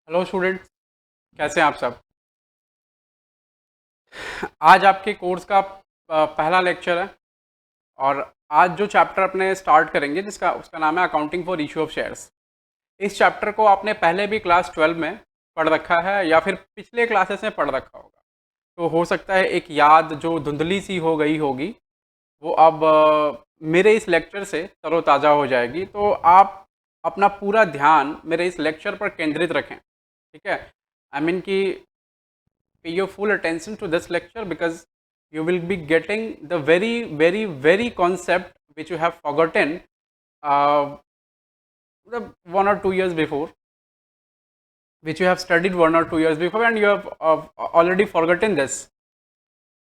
Hello students, कैसे हैं आप सब। आज आपके कोर्स का पहला लेक्चर है। और आज जो चैप्टर अपने स्टार्ट करेंगे जिसका उसका नाम है accounting for issue of shares. इस चैप्टर को आपने पहले भी क्लास 12 में पढ़ रखा है या फिर पिछले क्लासेस में पढ़ रखा होगा। तो हो सकता है एक याद जो धुंधली सी हो गई होगी वो अब मेरे इस लेक्चर से तरोताज़ा हो जाएगी। तो आप अपना पूरा ध्यान मेरे इस लेक्चर पर केंद्रित रखें, ठीक है। आई मीन कि pay your full attention to this lecture because you will be getting the very concept which you have forgotten uh, 1 or 2 years before, which you have studied 1 or 2 years before and you have already forgotten this.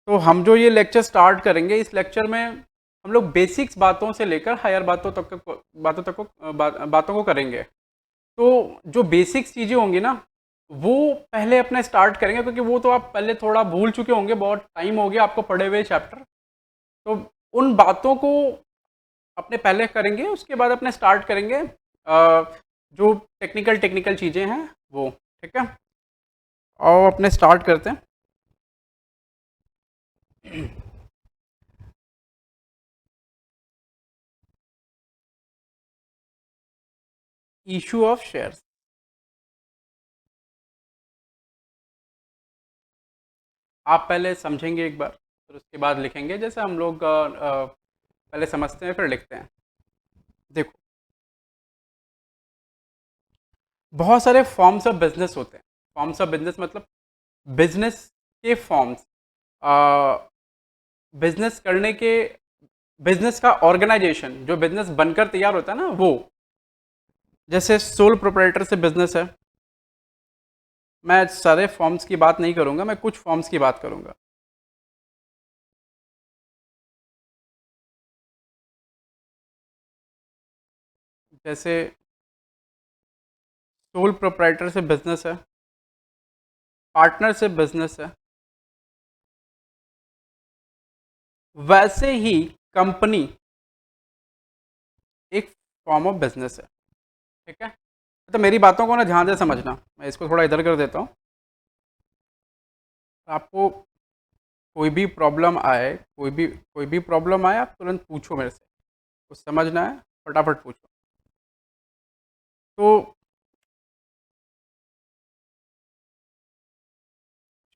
तो हम जो ये lecture start करेंगे इस lecture में हम लोग basics बातों से लेकर हायर बातों को करेंगे। तो जो बेसिक्स चीज़ें होंगी ना वो पहले अपने स्टार्ट करेंगे क्योंकि वो तो आप पहले थोड़ा भूल चुके होंगे, बहुत टाइम हो गया आपको पढ़े हुए चैप्टर। तो उन बातों को अपने पहले करेंगे, उसके बाद अपने स्टार्ट करेंगे जो टेक्निकल टेक्निकल चीज़ें हैं वो, ठीक है। और अपने स्टार्ट करते हैं। इशू ऑफ शेयर्स आप पहले समझेंगे एक बार, फिर उसके बाद लिखेंगे जैसे हम लोग पहले समझते हैं फिर लिखते हैं। देखो, बहुत सारे फॉर्म्स ऑफ बिजनेस होते हैं। फॉर्म्स ऑफ बिजनेस मतलब बिजनेस के फॉर्म्स, बिजनेस करने के, बिजनेस का ऑर्गेनाइजेशन जो बिजनेस बनकर तैयार होता है ना वो। जैसे सोल प्रोप्राइटर से बिजनेस है। मैं सारे फॉर्म्स की बात नहीं करूंगा, मैं कुछ फॉर्म्स की बात करूंगा। जैसे सोल प्रोप्राइटर से बिजनेस है, पार्टनर से बिजनेस है, वैसे ही कंपनी एक फॉर्म ऑफ बिजनेस है, ठीक है। तो मेरी बातों को ना ध्यान से समझना, मैं इसको थोड़ा इधर कर देता हूँ। आपको कोई भी प्रॉब्लम आए, कोई भी प्रॉब्लम आए आप तुरंत पूछो मेरे से। कुछ समझना है फटाफट पूछो। तो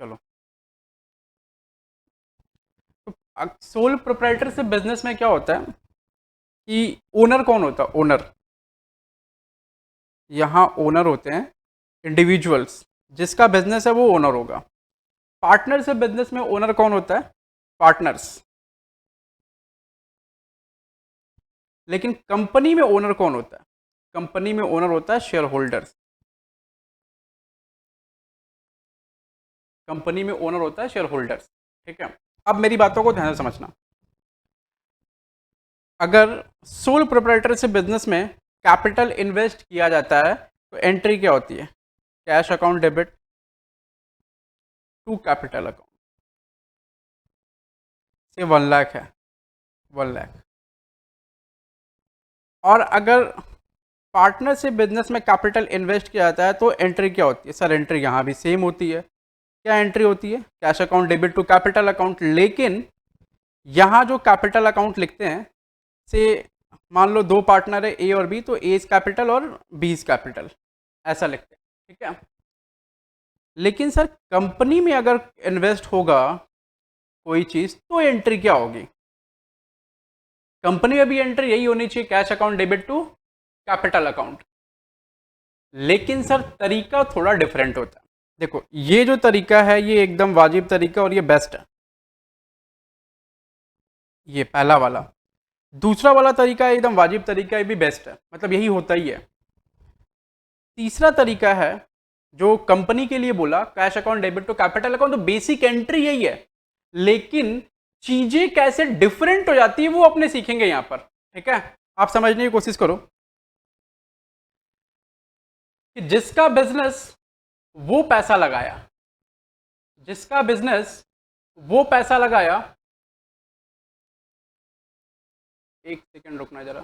चलो, तो सोल प्रोप्राइटर से बिजनेस में क्या होता है कि ओनर कौन होता है। ओनर, यहाँ ओनर होते हैं इंडिविजुअल्स, जिसका बिजनेस है वो ओनर होगा। पार्टनर से बिजनेस में ओनर कौन होता है। पार्टनर्स। लेकिन कंपनी में ओनर कौन होता है। कंपनी में ओनर होता है शेयर होल्डर्स। कंपनी में ओनर होता है शेयर होल्डर्स, ठीक है। अब मेरी बातों को ध्यान से समझना। अगर सोल प्रोप्राइटर से बिजनेस में कैपिटल इन्वेस्ट किया जाता है तो एंट्री क्या होती है। Cash account debit to capital account. से 1 लाख है, 1 लाख। और अगर पार्टनर से बिजनेस में कैपिटल इन्वेस्ट किया जाता है तो एंट्री क्या होती है। सर एंट्री यहाँ भी सेम होती है। क्या एंट्री होती है। Cash account debit to capital account. लेकिन यहाँ जो कैपिटल अकाउंट लिखते हैं, से मान लो दो पार्टनर है ए और बी, तो ए इज कैपिटल और बी इज कैपिटल, ऐसा लिखते हैं, ठीक है। लेकिन सर कंपनी में अगर इन्वेस्ट होगा कोई चीज तो एंट्री क्या होगी। कंपनी में भी एंट्री यही होनी चाहिए, cash account debit to capital account. लेकिन सर तरीका थोड़ा डिफरेंट होता है। देखो, ये जो तरीका है ये एकदम वाजिब तरीका और ये बेस्ट है, ये पहला वाला। दूसरा वाला तरीका एकदम वाजिब तरीका, ये भी बेस्ट है, मतलब यही होता ही है। तीसरा तरीका है जो कंपनी के लिए बोला, cash account debit to capital account, तो बेसिक एंट्री यही है। लेकिन चीजें कैसे डिफरेंट हो जाती है वो अपने सीखेंगे यहां पर, ठीक है। आप समझने की कोशिश करो कि जिसका बिजनेस वो पैसा लगाया, जिसका बिजनेस वो पैसा लगाया। एक सेकंड रुकना जरा।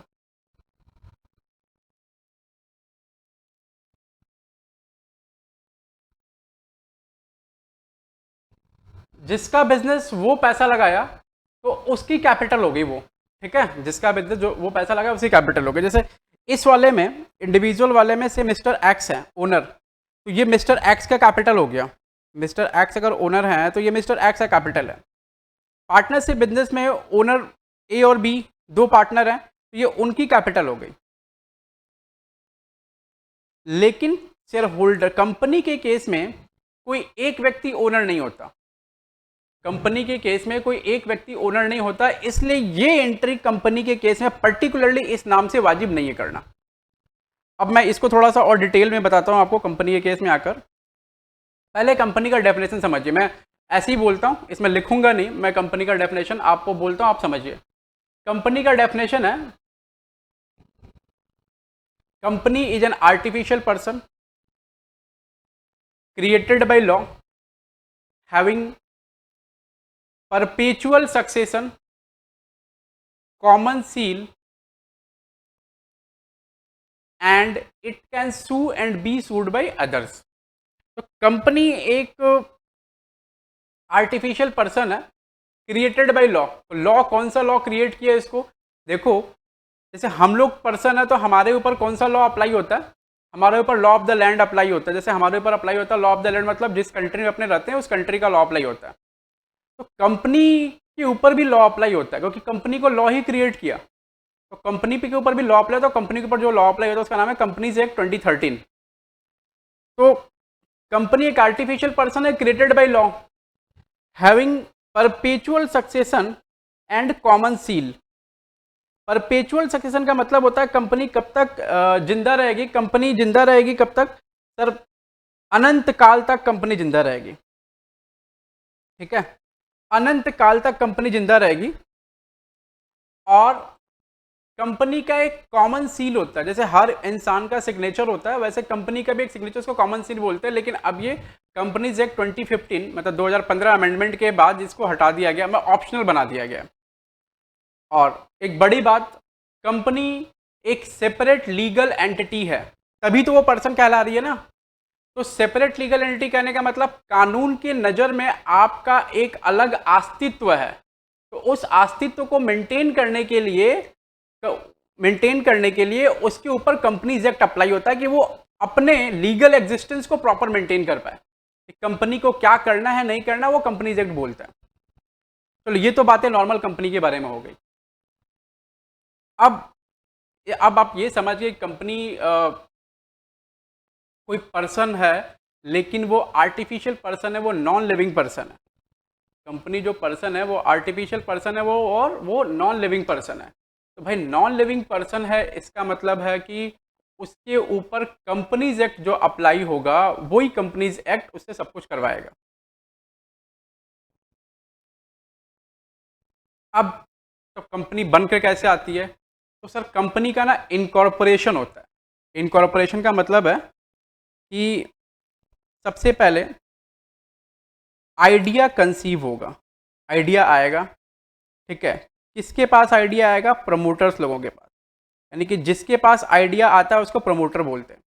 जिसका बिजनेस वो पैसा लगाया तो उसकी कैपिटल हो गई वो, ठीक है, जिसका बिजनेस जो वो पैसा लगाया उसकी कैपिटल हो गई। जैसे इस वाले में, इंडिविजुअल वाले में से मिस्टर एक्स है ओनर, तो ये मिस्टर एक्स का कैपिटल हो गया। मिस्टर एक्स अगर ओनर है तो ये मिस्टर एक्स का कैपिटल है। पार्टनरशिप बिजनेस में ओनर ए और बी दो पार्टनर हैं, तो ये उनकी कैपिटल हो गई। लेकिन शेयर होल्डर कंपनी के केस में कोई एक व्यक्ति ओनर नहीं होता। कंपनी के केस में कोई एक व्यक्ति ओनर नहीं होता, इसलिए ये एंट्री कंपनी के केस में पर्टिकुलरली इस नाम से वाजिब नहीं है करना। अब मैं इसको थोड़ा सा और डिटेल में बताता हूं आपको कंपनी के केस में आकर। पहले कंपनी का डेफिनेशन समझिए, मैं ऐसे ही बोलता हूं, इसमें लिखूंगा नहीं, मैं कंपनी का डेफिनेशन आपको बोलता हूं, आप समझिए। कंपनी का डेफिनेशन है, company is an artificial person created by law having perpetual succession, common seal, and it can sue and be sued by others। तो कंपनी एक आर्टिफिशियल पर्सन है क्रिएटेड बाय लॉ। तो लॉ कौन सा law create किया इसको, देखो जैसे हम लोग पर्सन है तो हमारे ऊपर कौन सा लॉ अप्लाई होता है, हमारे ऊपर law of the land apply होता है। जैसे हमारे ऊपर अप्लाई होता है लॉ ऑफ द लैंड, मतलब जिस कंट्री में अपने रहते हैं उस कंट्री का लॉ अप्लाई होता है। तो कंपनी के ऊपर भी लॉ अप्लाई होता है, क्योंकि कंपनी को लॉ ही क्रिएट किया, तो कंपनी के ऊपर भी लॉ अप्लाई, तो कंपनी के ऊपर जो लॉ अप्लाई होता है उसका नाम है कंपनीज एक्ट 2013। तो कंपनी एक आर्टिफिशियल पर्सन है created by law having perpetual succession and common seal. Perpetual succession का मतलब होता है कंपनी कब तक जिंदा रहेगी, कंपनी जिंदा रहेगी कब तक सर, अनंत काल तक कंपनी जिंदा रहेगी, ठीक है, अनंत काल तक कंपनी जिंदा रहेगी। और कंपनी का एक कॉमन सील होता है, जैसे हर इंसान का सिग्नेचर होता है वैसे कंपनी का भी एक सिग्नेचर, उसको कॉमन सील बोलते हैं। लेकिन अब ये कंपनीज एक्ट 2015 मतलब 2015 अमेंडमेंट के बाद इसको हटा दिया गया, मैं ऑप्शनल बना दिया गया। और एक बड़ी बात, कंपनी एक सेपरेट लीगल एंटिटी है, तभी तो वो पर्सन कहला रही है ना। तो सेपरेट लीगल एंटिटी कहने का मतलब कानून की नज़र में आपका एक अलग अस्तित्व है, तो उस अस्तित्व को मेंटेन करने के लिए उसके ऊपर कंपनीज एक्ट अप्लाई होता है कि वो अपने लीगल एग्जिस्टेंस को प्रॉपर मेंटेन कर पाए। कंपनी को क्या करना है नहीं करना वो कंपनीज एक्ट बोलता है। चलो ये तो बातें नॉर्मल कंपनी के बारे में हो गई। अब आप ये समझिए कंपनी कोई पर्सन है लेकिन वो आर्टिफिशियल पर्सन है, वो नॉन लिविंग पर्सन है। कंपनी जो पर्सन है वो आर्टिफिशियल पर्सन है, वो नॉन लिविंग पर्सन है। तो भाई नॉन लिविंग पर्सन है, इसका मतलब है कि उसके ऊपर कंपनीज एक्ट जो अप्लाई होगा वही कंपनीज एक्ट उससे सब कुछ करवाएगा। अब तो कंपनी बनकर कैसे आती है, तो सर कंपनी का ना इनकॉर्पोरेशन होता है। इनकॉर्पोरेशन का मतलब है कि सबसे पहले आइडिया कंसीव होगा, आइडिया आएगा, ठीक है, किसके पास आइडिया आएगा, प्रमोटर्स लोगों के पास, यानी कि जिसके पास आइडिया आता है उसको प्रमोटर बोलते हैं।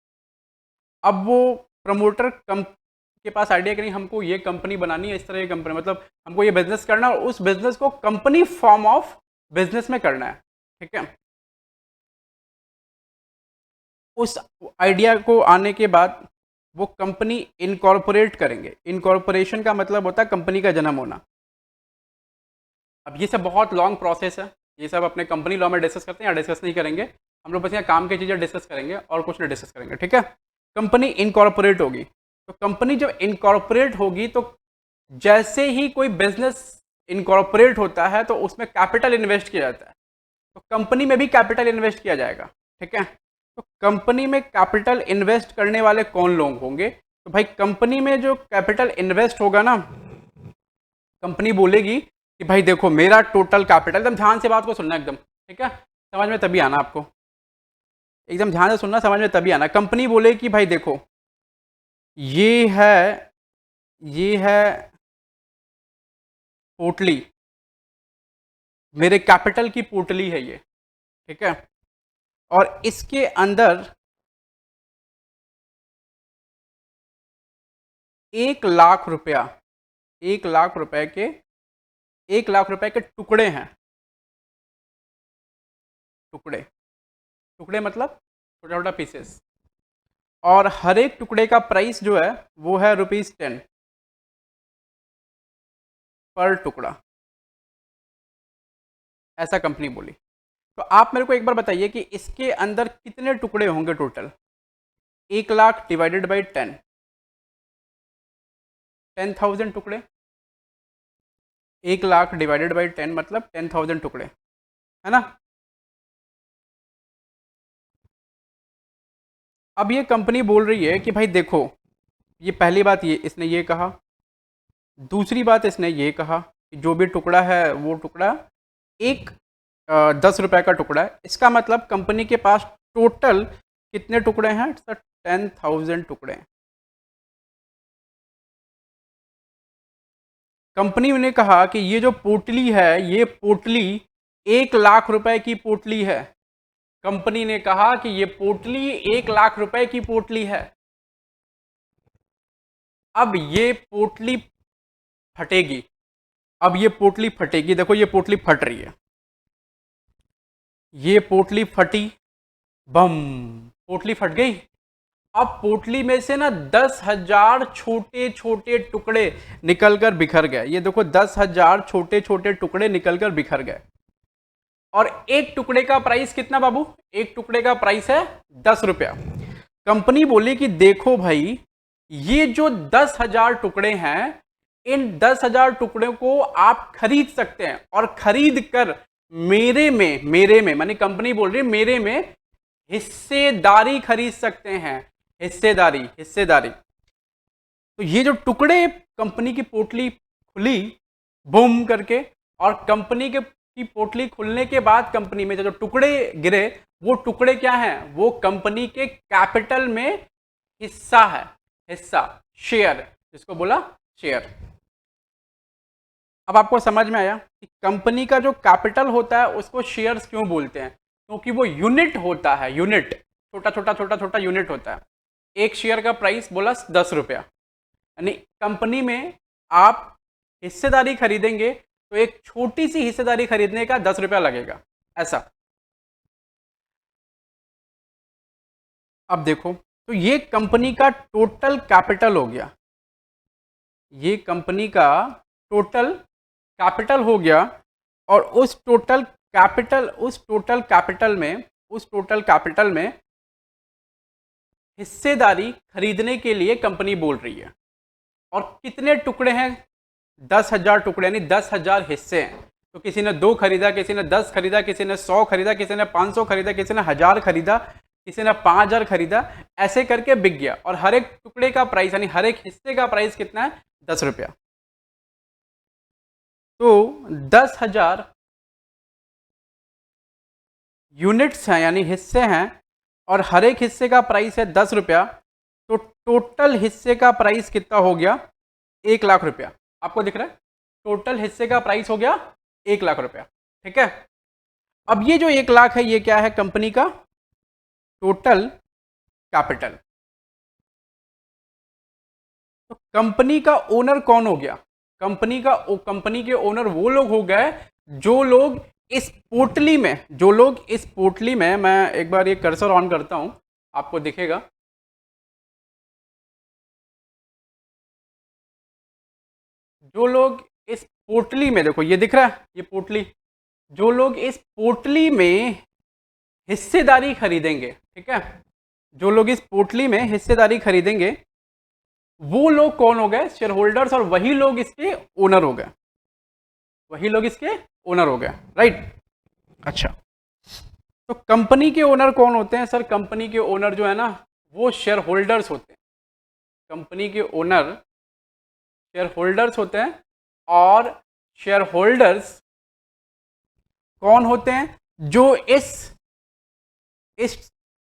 अब वो प्रमोटर के पास आइडिया करेंगे हमको ये कंपनी बनानी है, इस तरह की कंपनी, मतलब हमको ये बिजनेस करना है और उस बिजनेस को कंपनी फॉर्म ऑफ बिजनेस में करना है, ठीक है। उस आइडिया को आने के बाद वो कंपनी इनकॉर्पोरेट करेंगे। इनकॉर्पोरेशन का मतलब होता है कंपनी का जन्म होना। अब ये सब बहुत लॉन्ग प्रोसेस है, ये सब अपने कंपनी लॉ में डिस्कस करते हैं, या डिस्कस नहीं करेंगे हम लोग, बस यहाँ काम की चीज़ें डिस्कस करेंगे और कुछ नहीं डिस्कस करेंगे, ठीक है। कंपनी इनकॉर्पोरेट होगी, तो कंपनी जब इनकॉर्पोरेट होगी तो जैसे ही कोई बिजनेस इनकॉर्पोरेट होता है तो उसमें कैपिटल इन्वेस्ट किया जाता है, तो कंपनी में भी कैपिटल इन्वेस्ट किया जाएगा, ठीक है। तो कंपनी में कैपिटल इन्वेस्ट करने वाले कौन लोग होंगे, तो भाई कंपनी में जो कैपिटल इन्वेस्ट होगा ना, कंपनी बोलेगी कि भाई देखो मेरा टोटल कैपिटल, एकदम ध्यान से बात को सुनना एकदम, ठीक है, समझ में तभी आना आपको, एकदम ध्यान से सुनना, समझ में तभी आना। कंपनी बोले कि भाई देखो ये है पोटली, मेरे कैपिटल की पोटली है ये, ठीक है, और इसके अंदर 1 लाख रुपया 1,00,000 रुपए के 1,00,000 रुपए के टुकड़े हैं, टुकड़े, टुकड़े मतलब छोटा छोटा पीसेस, और हर एक टुकड़े का प्राइस जो है वो है ₹10 पर टुकड़ा, ऐसा कंपनी बोली। तो आप मेरे को एक बार बताइए कि इसके अंदर कितने टुकड़े होंगे टोटल? 1,00,000 डिवाइडेड बाई 10, 10,000 टुकड़े। 1,00,000 डिवाइडेड बाई 10 मतलब 10,000 टुकड़े, है ना। अब ये कंपनी बोल रही है कि भाई देखो, ये पहली बात, ये इसने ये कहा, दूसरी बात इसने ये कहा कि जो भी टुकड़ा है वो टुकड़ा एक 10 रुपए का टुकड़ा है। इसका मतलब कंपनी के पास टोटल कितने टुकड़े हैं? 10,000 टुकड़े हैं। कंपनी ने कहा कि ये जो पोटली है, ये पोटली 1,00,000 रुपए की पोटली है। कंपनी ने कहा कि ये पोटली 1,00,000 रुपए की पोटली है। अब ये पोटली फटेगी, अब ये पोटली फटेगी, देखो ये पोटली फट रही है, ये पोटली फटी, बम, पोटली फट गई। अब पोटली में से ना 10,000 छोटे छोटे टुकड़े निकलकर बिखर गए। ये देखो 10,000 छोटे छोटे टुकड़े निकलकर बिखर गए। और एक टुकड़े का प्राइस कितना बाबू? एक टुकड़े का प्राइस है 10 रुपया। कंपनी बोली कि देखो भाई, ये जो 10,000 टुकड़े हैं, इन 10,000 टुकड़ों को आप खरीद सकते हैं, और खरीद कर मेरे में मानी कंपनी बोल रही है मेरे में हिस्सेदारी खरीद सकते हैं। हिस्सेदारी, हिस्सेदारी। तो ये जो टुकड़े, कंपनी की पोटली खुली बूम करके, और कंपनी के की पोटली खुलने के बाद कंपनी में जो टुकड़े गिरे, वो टुकड़े क्या हैं? वो कंपनी के कैपिटल में हिस्सा है, हिस्सा, शेयर, जिसको बोला शेयर। अब आपको समझ में आया कि कंपनी का जो कैपिटल होता है उसको शेयर्स क्यों बोलते हैं? क्योंकि वो यूनिट होता है, यूनिट, छोटा छोटा छोटा छोटा यूनिट होता है। एक शेयर का प्राइस बोला 10 रुपया, यानी कंपनी में आप हिस्सेदारी खरीदेंगे तो एक छोटी सी हिस्सेदारी खरीदने का 10 रुपया लगेगा, ऐसा। अब देखो, तो ये कंपनी का टोटल कैपिटल हो गया, ये कंपनी का टोटल कैपिटल हो गया। और उस टोटल कैपिटल में हिस्सेदारी खरीदने के लिए कंपनी बोल रही है। और कितने टुकड़े हैं? 10,000 टुकड़े, यानी 10,000 हिस्से हैं। तो किसी ने 2 खरीदा, किसी ने 10 खरीदा, किसी ने 100 खरीदा, किसी ने 500 खरीदा, किसी ने 1000 खरीदा, किसी ने 5,000 खरीदा, ऐसे करके बिक गया। और हर एक टुकड़े का प्राइस, यानी हर एक हिस्से का प्राइस कितना है? 10 रुपया। तो 10,000 यूनिट्स हैं, यानी हिस्से हैं, और हर एक हिस्से का प्राइस है 10 रुपया। तो टोटल हिस्से का प्राइस कितना हो गया? 1,00,000 रुपया। आपको दिख रहा है? टोटल हिस्से का प्राइस हो गया 1,00,000 रुपया, ठीक है। अब ये जो 1,00,000 है, ये क्या है? कंपनी का टोटल कैपिटल। तो कंपनी का ओनर कौन हो गया? कंपनी के ओनर वो लोग हो गए जो लोग इस पोटली में, मैं एक बार ये कर्सर ऑन करता हूं, आपको दिखेगा। जो लोग इस पोटली में, देखो ये दिख रहा है, ये पोटली, जो लोग इस पोटली में हिस्सेदारी खरीदेंगे, ठीक है, जो लोग इस पोटली में हिस्सेदारी खरीदेंगे, वो लोग कौन हो गए? Share holders. और वही लोग इसके ओनर हो गए, वही लोग इसके ओनर हो गए, राइट। अच्छा, तो कंपनी के ओनर कौन होते हैं? सर, कंपनी के ओनर जो है ना, वो शेयर होल्डर्स होते हैं। कंपनी के ओनर शेयर होल्डर्स होते हैं। और शेयर होल्डर्स कौन होते हैं? जो इस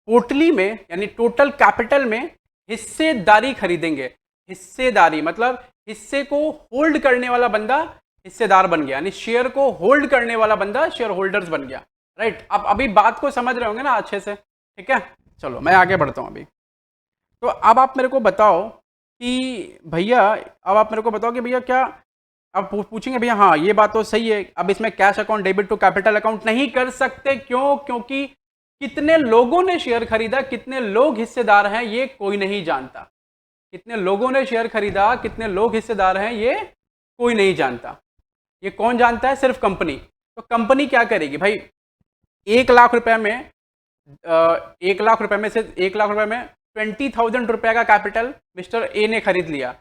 पोटली में, यानी टोटल कैपिटल में हिस्सेदारी खरीदेंगे। हिस्सेदारी मतलब हिस्से को होल्ड करने वाला बंदा हिस्सेदार बन गया, यानी शेयर को होल्ड करने वाला बंदा शेयर होल्डर्स बन गया, राइट। अब अभी बात को समझ रहे होंगे ना अच्छे से, ठीक है। चलो मैं आगे बढ़ता हूं अभी। तो अब आप मेरे को बताओ कि भैया क्या अब पूछेंगे भैया हाँ ये बात तो सही है, अब इसमें cash account debit to capital account नहीं कर सकते, क्यों? क्योंकि कितने लोगों ने शेयर खरीदा, कितने लोग हिस्सेदार हैं, ये कोई नहीं जानता। कितने लोगों ने शेयर खरीदा, कितने लोग हिस्सेदार हैं, ये कोई नहीं जानता। ये कौन जानता है? सिर्फ कंपनी। तो कंपनी क्या करेगी भाई? 1 लाख रुपए में 1 लाख रुपए में से 1 लाख रुपए में 20,000 रुपए का कैपिटल मिस्टर ए ने खरीद लिया,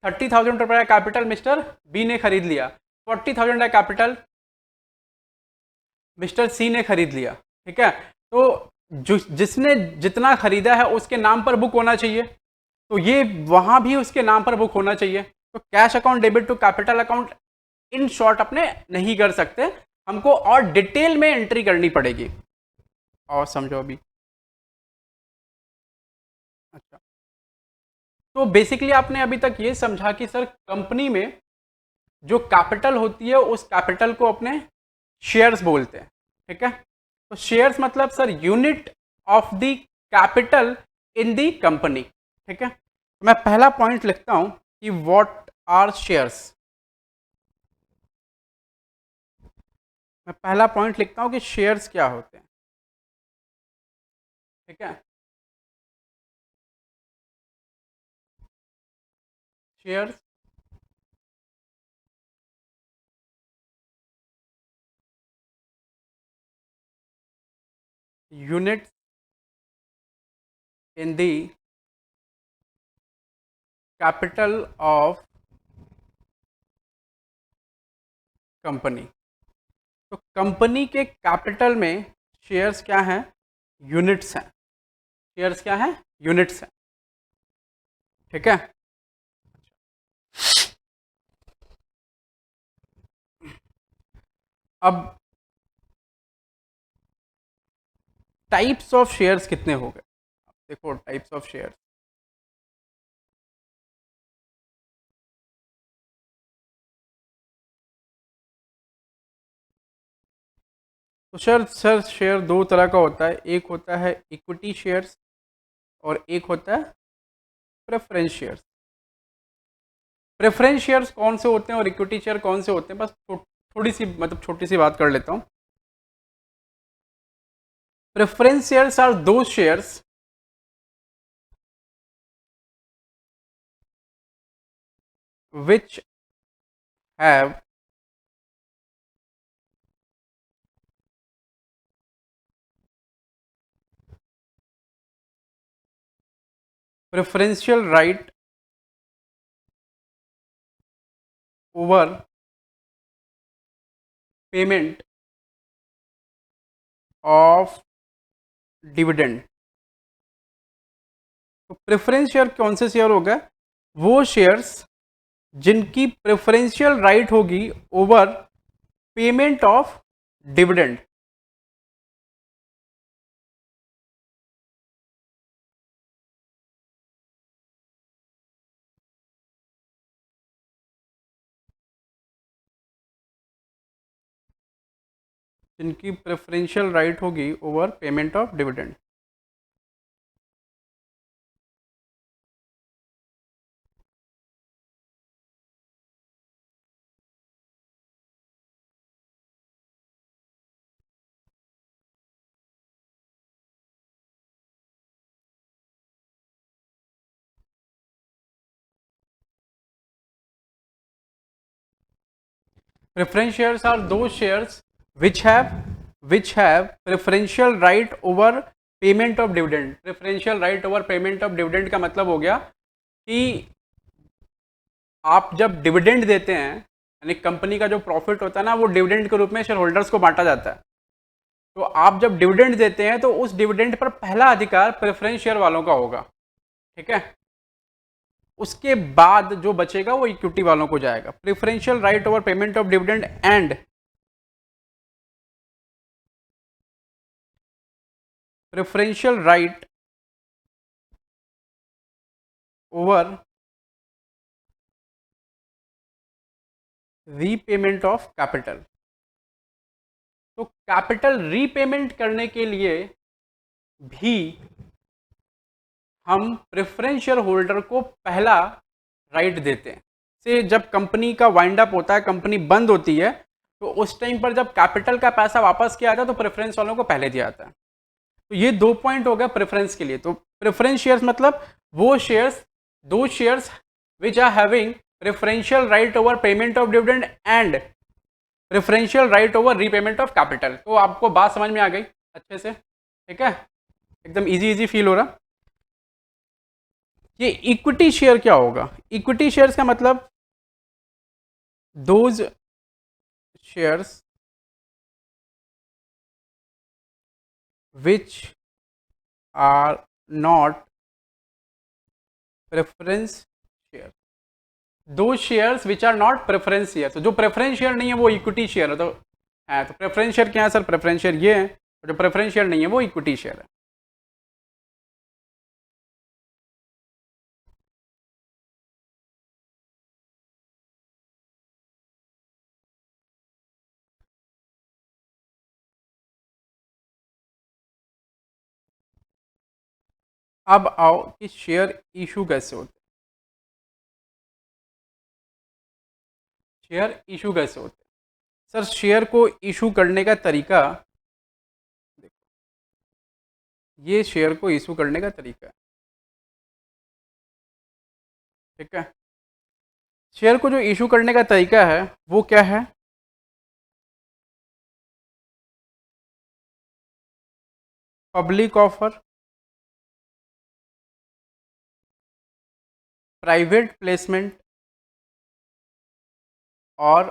30,000 रुपए का कैपिटल मिस्टर बी ने खरीद लिया, 40,000 का कैपिटल मिस्टर सी ने खरीद लिया। ठीक है, तो जिसने जितना खरीदा है उसके नाम पर बुक होना चाहिए, तो ये वहां भी उसके नाम पर बुक होना चाहिए। तो cash account debit to capital account in short अपने नहीं कर सकते, हमको और डिटेल में एंट्री करनी पड़ेगी। और समझो अभी। अच्छा, तो बेसिकली आपने अभी तक ये समझा कि सर कंपनी में जो कैपिटल होती है उस कैपिटल को अपने शेयर्स बोलते हैं। ठीक है, तो शेयर्स मतलब sir unit of the capital in the company. ठीक है, तो मैं पहला पॉइंट लिखता हूं कि व्हाट आर शेयर्स। मैं पहला पॉइंट लिखता हूं कि शेयर्स क्या होते हैं। ठीक है, shares units in the capital of company. तो कंपनी के कैपिटल में शेयर्स क्या हैं? यूनिट्स हैं। शेयर्स क्या हैं? यूनिट्स हैं। ठीक है, अब टाइप्स ऑफ शेयर्स कितने हो गए? देखो टाइप्स ऑफ शेयर्स, तो सर शेयर दो तरह का होता है, एक होता है इक्विटी शेयर्स और एक होता है प्रेफरेंस शेयर्स। प्रेफरेंस शेयर्स कौन से होते हैं और इक्विटी शेयर कौन से होते हैं, बस थोड़ी सी मतलब छोटी सी बात कर लेता हूँ। प्रेफरेंस शेयर्स आर दो shares which have preferential right over payment of dividend. तो प्रेफरेंस शेयर कौन से शेयर हो गए? वो शेयर्स जिनकी प्रेफरेंशियल राइट होगी ओवर पेमेंट ऑफ डिविडेंड। जिनकी प्रेफरेंशियल राइट होगी over payment of dividend. Preference shares are those shares which have preferential right over payment of dividend। preferential right over payment of dividend का मतलब हो गया कि आप जब डिविडेंड देते हैं, यानी कंपनी का जो प्रॉफिट होता है ना, वो डिविडेंड के रूप में शेयर होल्डर्स को बांटा जाता है। तो आप जब डिविडेंड देते हैं तो उस डिविडेंड पर पहला अधिकार प्रेफरेंस शेयर वालों का होगा। ठीक है, उसके बाद जो बचेगा वो इक्विटी वालों को जाएगा। Preferential right over payment of dividend and preferential right over repayment of capital. तो कैपिटल रीपेमेंट करने के लिए भी हम प्रेफरेंस शेयर होल्डर को पहला राइट देते हैं। से जब कंपनी का वाइंड अप होता है, कंपनी बंद होती है, तो उस टाइम पर जब कैपिटल का पैसा वापस किया जाता है तो प्रेफरेंस वालों को पहले दिया जाता है। तो ये 2 पॉइंट हो गया प्रेफरेंस के लिए। तो प्रेफरेंस शेयर्स मतलब वो शेयर्स, दो shares which are having preferential right over payment of dividend and preferential right over repayment of capital. तो आपको बात समझ में आ गई अच्छे से, ठीक है, एकदम इजी इजी फील हो रहा। ये इक्विटी शेयर क्या होगा? इक्विटी शेयर्स का मतलब those shares which are not preference share, those shares which are not preference share. तो जो प्रेफरेंस शेयर नहीं है वो इक्विटी शेयर है। तो है, तो प्रेफरेंस शेयर क्या है सर? प्रेफरेंस शेयर ये है, और जो प्रेफरेंस शेयर नहीं है वो इक्विटी शेयर है। अब आओ कि शेयर इशू कैसे होते हैं। शेयर इशू कैसे होते हैं सर? शेयर को इशू करने का तरीका, ये शेयर को इशू करने का तरीका है, ठीक है। शेयर को जो इशू करने का तरीका है वो क्या है? पब्लिक ऑफर, प्राइवेट प्लेसमेंट और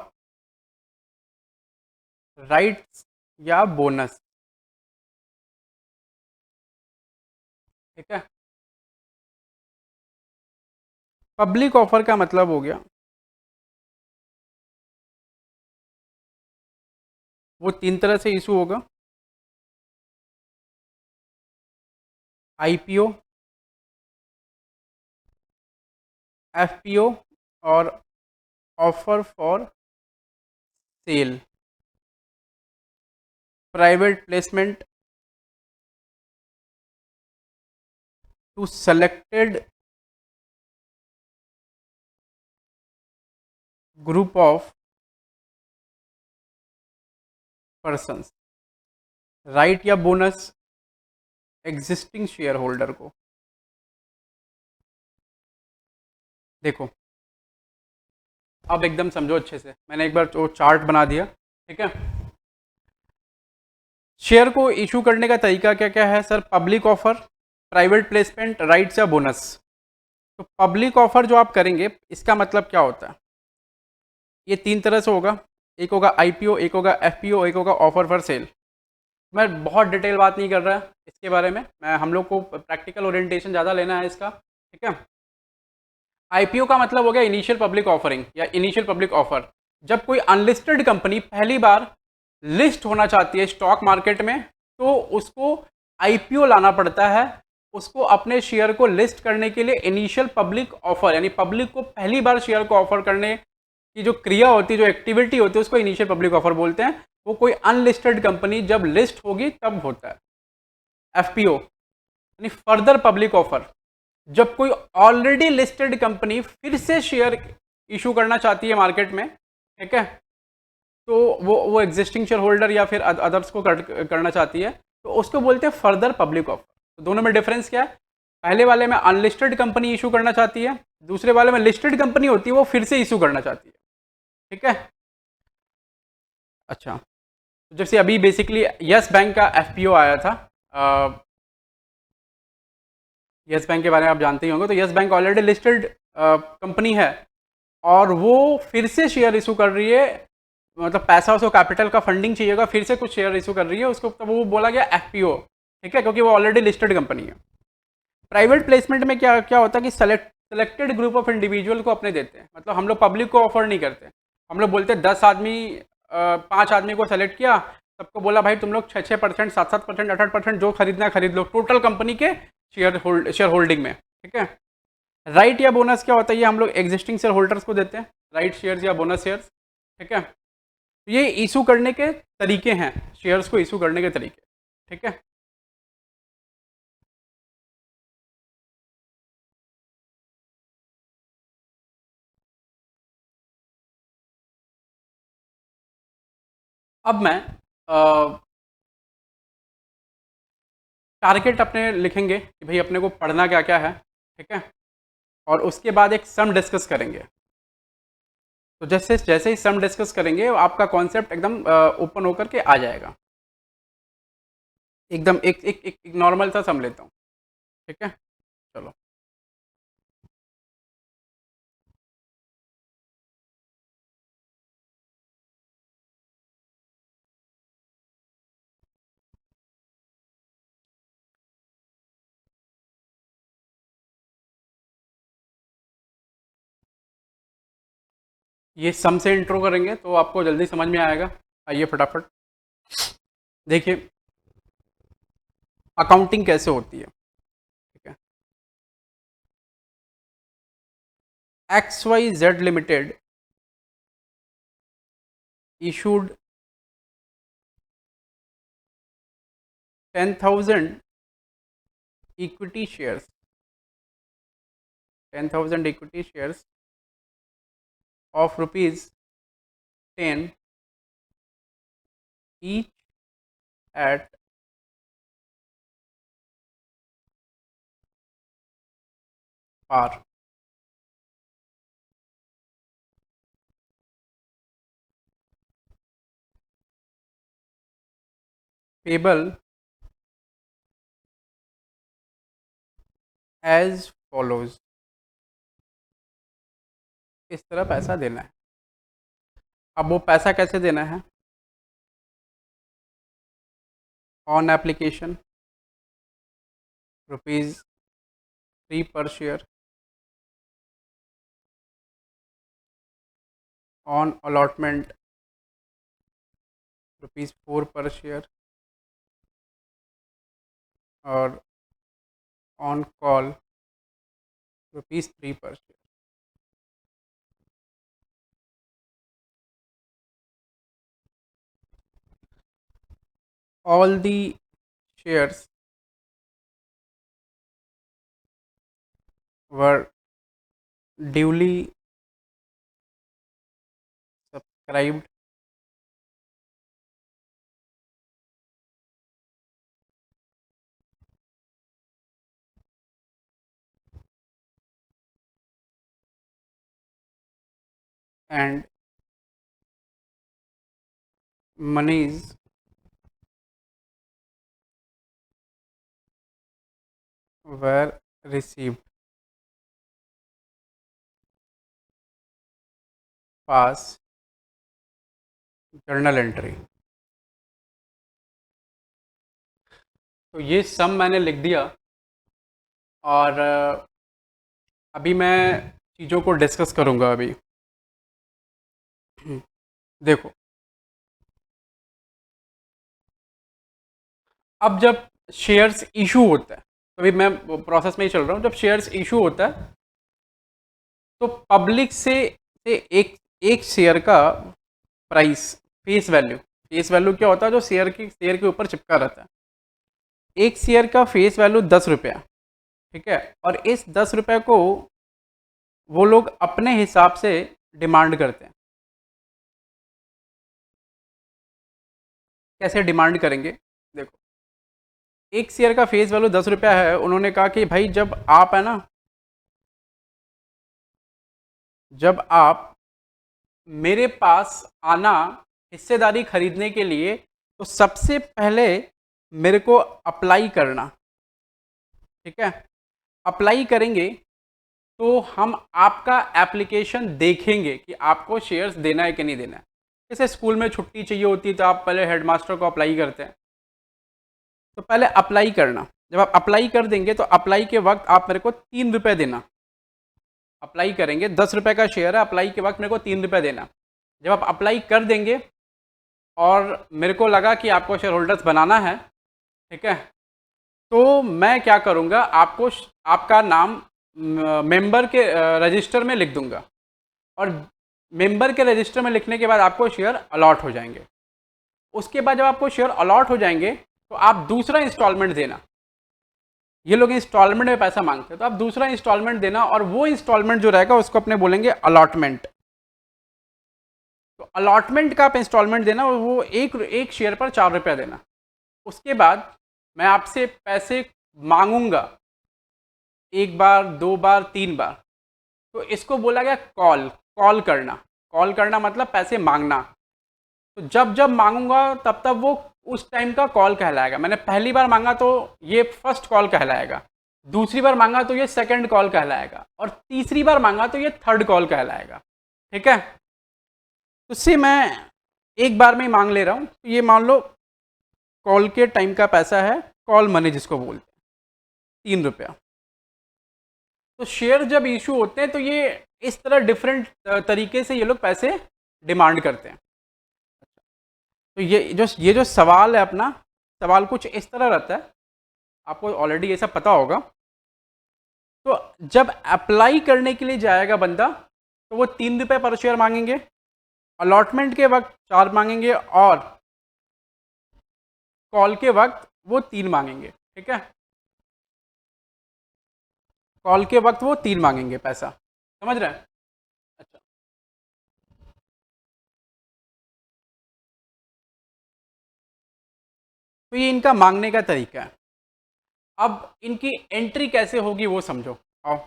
राइट्स या बोनस, ठीक है। पब्लिक ऑफर का मतलब हो गया, वो 3 तरह से इशू होगा। आईपीओ, एफपीओ और offer for sale. Private placement to selected group of persons. Right या बोनस एग्जिस्टिंग शेयर होल्डर को। देखो अब एकदम समझो अच्छे से, मैंने एक बार वो चार्ट बना दिया, ठीक है। शेयर को इशू करने का तरीका क्या क्या है sir? Public offer, private placement, rights या बोनस। तो पब्लिक ऑफर जो आप करेंगे इसका मतलब क्या होता है? ये 3 तरह से होगा, एक होगा आईपीओ, एक होगा एफपीओ, एक होगा ऑफर फॉर सेल। मैं बहुत डिटेल बात नहीं कर रहा इसके बारे में, मैं हम लोग को प्रैक्टिकल ओरिएंटेशन ज़्यादा लेना है इसका, ठीक है। आईपीओ का मतलब हो गया इनिशियल पब्लिक ऑफरिंग या इनिशियल पब्लिक ऑफर। जब कोई अनलिस्टेड कंपनी पहली बार लिस्ट होना चाहती है स्टॉक मार्केट में, तो उसको आईपीओ लाना पड़ता है। उसको अपने शेयर को लिस्ट करने के लिए इनिशियल पब्लिक ऑफर, यानी पब्लिक को पहली बार शेयर को ऑफर करने की जो क्रिया होती है, जो एक्टिविटी होती है, उसको इनिशियल पब्लिक ऑफर बोलते हैं। वो कोई अनलिस्टेड कंपनी जब लिस्ट होगी तब होता है। एफपीओ यानी फर्दर पब्लिक ऑफर, जब कोई ऑलरेडी लिस्टेड कंपनी फिर से शेयर इशू करना चाहती है मार्केट में, ठीक है, तो वो एग्जिस्टिंग शेयर होल्डर या फिर अदर्स को करना चाहती है, तो उसको बोलते हैं फर्दर पब्लिक ऑफर। तो दोनों में डिफरेंस क्या है? पहले वाले में अनलिस्टेड कंपनी इशू करना चाहती है, दूसरे वाले में लिस्टेड कंपनी होती है, वो फिर से इशू करना चाहती है, ठीक है। अच्छा, तो जैसे अभी बेसिकली यस बैंक का एफपीओ आया था। यस बैंक के बारे में आप जानते ही होंगे। तो yes bank already listed company है और वो फिर से शेयर इशू कर रही है, मतलब पैसा उसको कैपिटल का फंडिंग चाहिए होगा, फिर से कुछ शेयर इशू कर रही है उसको, तो वो बोला गया एफपीओ, ठीक है, क्योंकि वो ऑलरेडी लिस्टेड कंपनी है। प्राइवेट प्लेसमेंट में क्या क्या होता है कि सेलेक्टेड ग्रुप ऑफ इंडिविजुअल को अपने देते हैं, मतलब हम लोग पब्लिक को ऑफर नहीं करते। हम लोग बोलते हैं 10 आदमी, 5 आदमी को सेलेक्ट किया, सबको बोला भाई तुम लोग 6% 7% 8% जो खरीदना है खरीद लो, टोटल कंपनी के शेयर होल्डिंग में, ठीक है। राइट या बोनस क्या होता है? ये हम लोग एग्जिस्टिंग शेयर होल्डर्स को देते हैं, राइट शेयर्स या बोनस शेयर्स, ठीक है। ये इशू करने के तरीके हैं, शेयर्स को इशू करने के तरीके, ठीक है। अब मैं टारगेट अपने लिखेंगे कि भाई अपने को पढ़ना क्या क्या है, ठीक है, और उसके बाद एक सम डिस्कस करेंगे। तो जैसे जैसे ही सम डिस्कस करेंगे आपका कॉन्सेप्ट एकदम ओपन होकर के आ जाएगा। एकदम एक एक एक, एक नॉर्मल सा सम लेता हूँ, ठीक है, चलो। ये सम से इंट्रो करेंगे तो आपको जल्दी समझ में आएगा। आइए फटाफट देखिए अकाउंटिंग कैसे होती है, ठीक है। X Y Z limited issued 10,000 equity shares, 10,000 equity shares of rupees 10 each at par, payable as follows। इस तरह पैसा देना है। अब वो पैसा कैसे देना है? On application ₹3 per share, on allotment ₹4 per share, और on call ₹3 per share। All the shares were duly subscribed and monies were received। Pass journal entry. तो ये सम मैंने लिख दिया और अभी मैं चीज़ों को डिस्कस करूँगा अभी। देखो अब जब शेयर्स इशू होता है, तो अभी मैं प्रोसेस में ही चल रहा हूँ, जब शेयर्स इशू होता है तो पब्लिक से एक शेयर का प्राइस, फेस वैल्यू क्या होता है, जो शेयर के ऊपर चिपका रहता है। एक शेयर का फेस वैल्यू 10 रुपया, ठीक है, और इस 10 रुपये को वो लोग अपने हिसाब से डिमांड करते हैं। कैसे डिमांड करेंगे? देखो एक शेयर का फेस वैल्यू 10 रुपया है, उन्होंने कहा कि भाई जब आप है ना, जब आप मेरे पास आना हिस्सेदारी खरीदने के लिए, तो सबसे पहले मेरे को अप्लाई करना, ठीक है। अप्लाई करेंगे तो हम आपका एप्लीकेशन देखेंगे कि आपको शेयर्स देना है कि नहीं देना है। जैसे स्कूल में छुट्टी चाहिए होती है तो आप पहले हेडमास्टर को अप्लाई करते हैं, तो पहले अप्लाई करना। जब आप अप्लाई कर देंगे तो अप्लाई के वक्त आप मेरे को 3 रुपये देना। अप्लाई करेंगे, 10 रुपये का शेयर है, अप्लाई के वक्त मेरे को 3 रुपये देना। जब आप अप्लाई कर देंगे और मेरे को लगा कि आपको शेयर होल्डर्स बनाना है, ठीक है, तो मैं क्या करूँगा, आपको आपका नाम मेंबर के रजिस्टर में लिख दूंगा, और मेंबर के रजिस्टर में लिखने के बाद आपको शेयर अलॉट हो जाएंगे। उसके बाद जब आपको शेयर अलॉट हो जाएंगे तो आप दूसरा इंस्टॉलमेंट देना। ये लोग इंस्टॉलमेंट में पैसा मांगते हैं, तो आप दूसरा इंस्टॉलमेंट देना, और वो इंस्टॉलमेंट जो रहेगा उसको अपने बोलेंगे अलॉटमेंट। तो अलॉटमेंट का आप इंस्टॉलमेंट देना, वो एक एक शेयर पर 4 रुपया देना। उसके बाद मैं आपसे पैसे मांगूंगा 1 बार, 2 बार, 3 बार। तो इसको बोला गया कॉल, कॉल करना। कॉल करना मतलब पैसे मांगना। तो जब जब मांगूंगा तब तब वो उस टाइम का कॉल कहलाएगा। मैंने पहली बार मांगा तो ये फर्स्ट कॉल कहलाएगा, दूसरी बार मांगा तो ये सेकंड कॉल कहलाएगा, और तीसरी बार मांगा तो ये थर्ड कॉल कहलाएगा। ठीक है, तो इससे मैं एक बार में ही मांग ले रहा हूँ। तो ये मान लो कॉल के टाइम का पैसा है, कॉल मनी जिसको बोलते हैं, 3 रुपया। तो शेयर जब इशू होते हैं तो ये इस तरह डिफरेंट तरीके से ये लोग पैसे डिमांड करते हैं। तो ये जो सवाल है अपना, सवाल कुछ इस तरह रहता है, आपको ऑलरेडी ये सब पता होगा। तो जब अप्लाई करने के लिए जाएगा बंदा तो वो 3 रुपये पर शेयर मांगेंगे, अलॉटमेंट के वक्त 4 मांगेंगे, और कॉल के वक्त वो 3 मांगेंगे। ठीक है, कॉल के वक्त वो 3 मांगेंगे पैसा। समझ रहे हैं? अच्छा, तो ये इनका मांगने का तरीका है। अब इनकी एंट्री कैसे होगी वो समझो। आओ,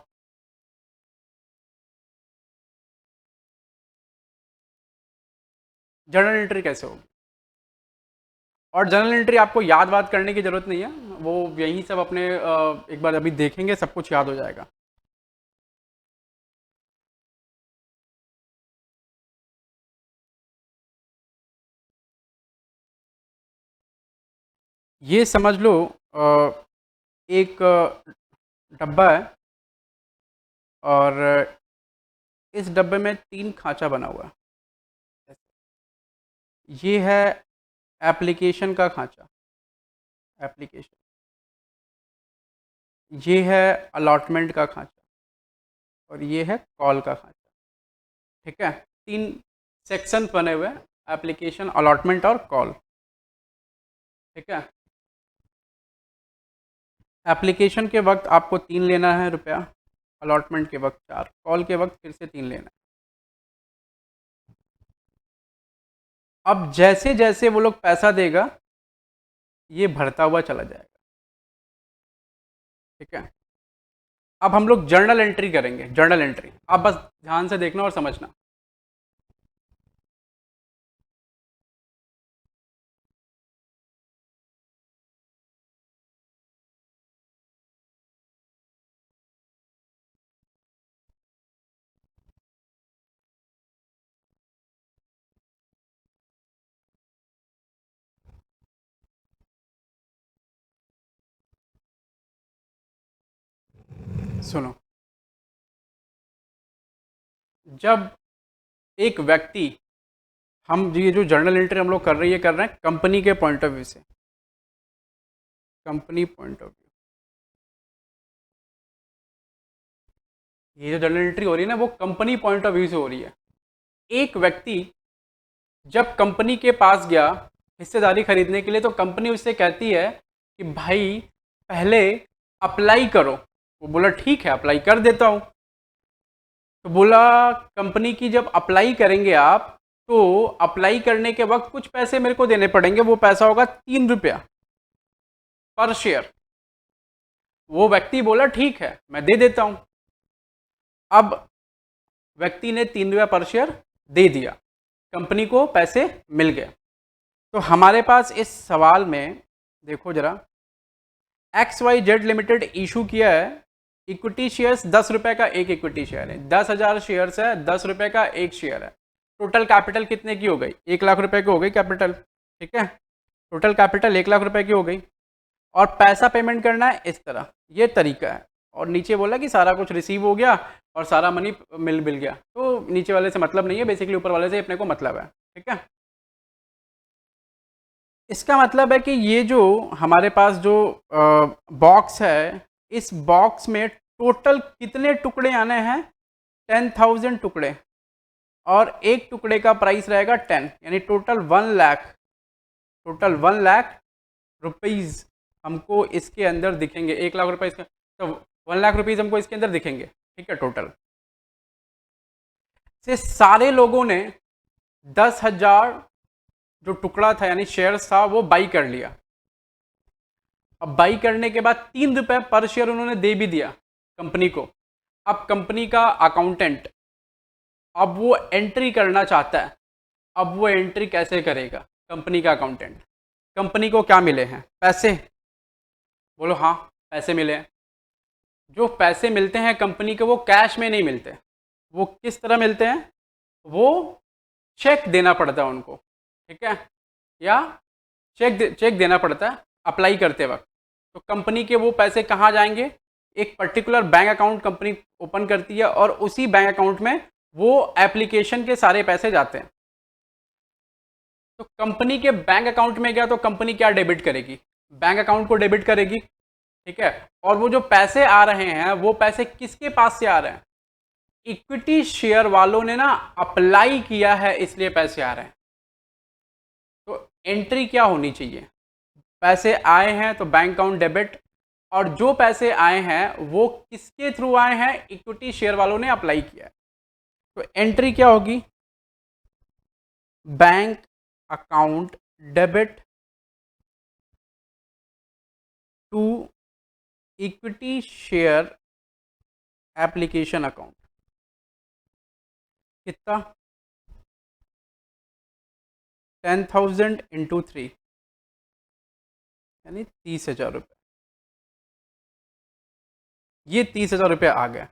जर्नल एंट्री कैसे होगी। और जर्नल एंट्री आपको याद वाद करने की ज़रूरत नहीं है, वो यही सब अपने एक बार अभी देखेंगे, सब कुछ याद हो जाएगा। ये समझ लो एक डब्बा है, और इस डब्बे में 3 खांचा बना हुआ है। ये है एप्लीकेशन का खांचा, एप्लीकेशन। ये है अलॉटमेंट का खांचा, और ये है कॉल का खांचा। ठीक है, 3 सेक्शन बने हुए हैं, एप्लीकेशन, अलॉटमेंट और कॉल। ठीक है, एप्लीकेशन के वक्त आपको 3 लेना है रुपया, अलॉटमेंट के वक्त 4, कॉल के वक्त फिर से 3 लेना है। अब जैसे जैसे वो लोग पैसा देगा ये भरता हुआ चला जाएगा। ठीक है, अब हम लोग जर्नल एंट्री करेंगे। जर्नल एंट्री आप बस ध्यान से देखना और समझना। सुनो, जब एक व्यक्ति, हम ये जो जर्नल एंट्री हम लोग कर रहे हैं कंपनी के पॉइंट ऑफ व्यू से, कंपनी पॉइंट ऑफ व्यू। ये जो जर्नल एंट्री हो रही है ना, वो कंपनी पॉइंट ऑफ व्यू से हो रही है। एक व्यक्ति जब कंपनी के पास गया हिस्सेदारी खरीदने के लिए, तो कंपनी उससे कहती है कि भाई पहले अप्लाई करो। वो बोला ठीक है, अप्लाई कर देता हूँ। तो बोला कंपनी की जब अप्लाई करेंगे आप, तो अप्लाई करने के वक्त कुछ पैसे मेरे को देने पड़ेंगे, वो पैसा होगा 3 रुपया पर शेयर। वो व्यक्ति बोला ठीक है, मैं दे देता हूँ। अब व्यक्ति ने 3 रुपया पर शेयर दे दिया, कंपनी को पैसे मिल गए। तो हमारे पास इस सवाल में देखो जरा, XYZ लिमिटेड इशू किया है इक्विटी शेयर्स, 10 रुपए का एक इक्विटी शेयर है, 10,000 शेयर्स है, 10 रुपए का एक शेयर है। टोटल कैपिटल कितने की हो गई? 1 लाख रुपए की हो गई कैपिटल। ठीक है, टोटल कैपिटल 1 लाख रुपए की हो गई, और पैसा पेमेंट करना है इस तरह, ये तरीका है। और नीचे बोला कि सारा कुछ रिसीव हो गया और सारा मनी मिल गया। तो नीचे वाले से मतलब नहीं है, बेसिकली ऊपर वाले से अपने को मतलब है। ठीक है, इसका मतलब है कि ये जो हमारे पास जो बॉक्स है, इस बॉक्स में टोटल कितने टुकड़े आने हैं? 10,000 टुकड़े, और एक टुकड़े का प्राइस रहेगा 10, यानी total 1 lakh, total 1 lakh rupees हमको इसके अंदर दिखेंगे। 1 लाख रुपए इसका, तो 1 लाख रुपीज़ हमको इसके अंदर दिखेंगे। ठीक है, टोटल से सारे लोगों ने 10,000 जो टुकड़ा था यानी शेयर्स था वो बाई कर लिया। अब बाई करने के बाद 3 रुपए पर शेयर उन्होंने दे भी दिया कंपनी को। अब कंपनी का अकाउंटेंट अब वो एंट्री करना चाहता है। अब वो एंट्री कैसे करेगा कंपनी का अकाउंटेंट? कंपनी को क्या मिले हैं? पैसे। बोलो हाँ, पैसे मिले हैं। जो पैसे मिलते हैं कंपनी के वो कैश में नहीं मिलते, वो किस तरह मिलते हैं? वो चेक देना पड़ता है उनको, ठीक है, या चेक देना पड़ता है अप्लाई करते वक्त। तो कंपनी के वो पैसे कहाँ जाएंगे? एक particular bank account company open करती है और उसी बैंक अकाउंट में वो एप्लीकेशन के सारे पैसे जाते हैं। तो कंपनी के बैंक अकाउंट में गया तो कंपनी क्या डेबिट करेगी? बैंक अकाउंट को डेबिट करेगी, ठीक है। और वो जो पैसे आ रहे हैं वो पैसे किसके पास से आ रहे हैं? इक्विटी शेयर वालों ने ना अप्लाई किया है इसलिए पैसे आ रहे हैं। तो एंट्री क्या होनी चाहिए? पैसे आए हैं तो बैंक अकाउंट डेबिट, और जो पैसे आए हैं वो किसके थ्रू आए हैं? इक्विटी शेयर वालों ने अप्लाई किया है। तो एंट्री क्या होगी? Bank account debit to equity share application account. कितना? 10,000 इंटू 3 यानी 30,000 रुपये। ये 30,000 रुपये आ गए,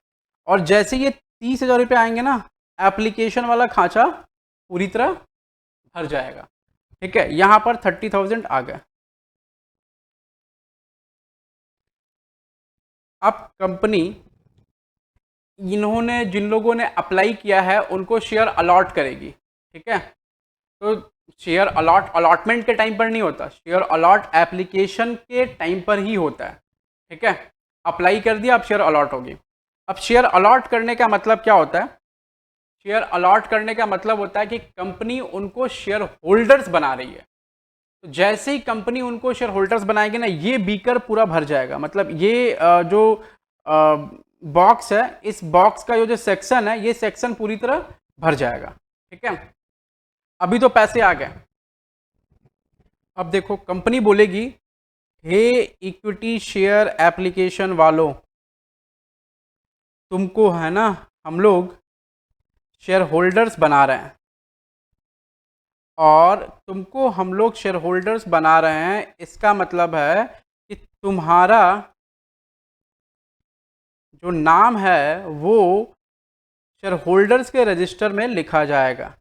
और जैसे ये 30,000 रुपये आएंगे ना, एप्लीकेशन वाला खांचा पूरी तरह भर जाएगा, ठीक है। यहां पर 30,000 आ गए। अब कंपनी इन्होंने जिन लोगों ने अप्लाई किया है उनको शेयर अलॉट करेगी, ठीक है। तो शेयर अलॉटमेंट के टाइम पर नहीं होता, शेयर अलॉट एप्लीकेशन के टाइम पर ही होता है, ठीक है। अप्लाई कर दिया, अब शेयर अलॉट होगी। अब शेयर अलॉट करने का मतलब क्या होता है? शेयर अलॉट करने का मतलब होता है कि कंपनी उनको शेयर होल्डर्स बना रही है। तो जैसे ही कंपनी उनको शेयर होल्डर्स बनाएगी ना, ये बीकर पूरा भर जाएगा। मतलब ये जो बॉक्स है, इस बॉक्स का जो सेक्शन है, ये सेक्शन पूरी तरह भर जाएगा, ठीक है। अभी तो पैसे आ गए। अब देखो कंपनी बोलेगी, हे इक्विटी शेयर एप्लीकेशन वालों, तुमको है ना हम लोग शेयर होल्डर्स बना रहे हैं, और तुमको हम लोग शेयर होल्डर्स बना रहे हैं, इसका मतलब है कि तुम्हारा जो नाम है वो शेयर होल्डर्स के रजिस्टर में लिखा जाएगा।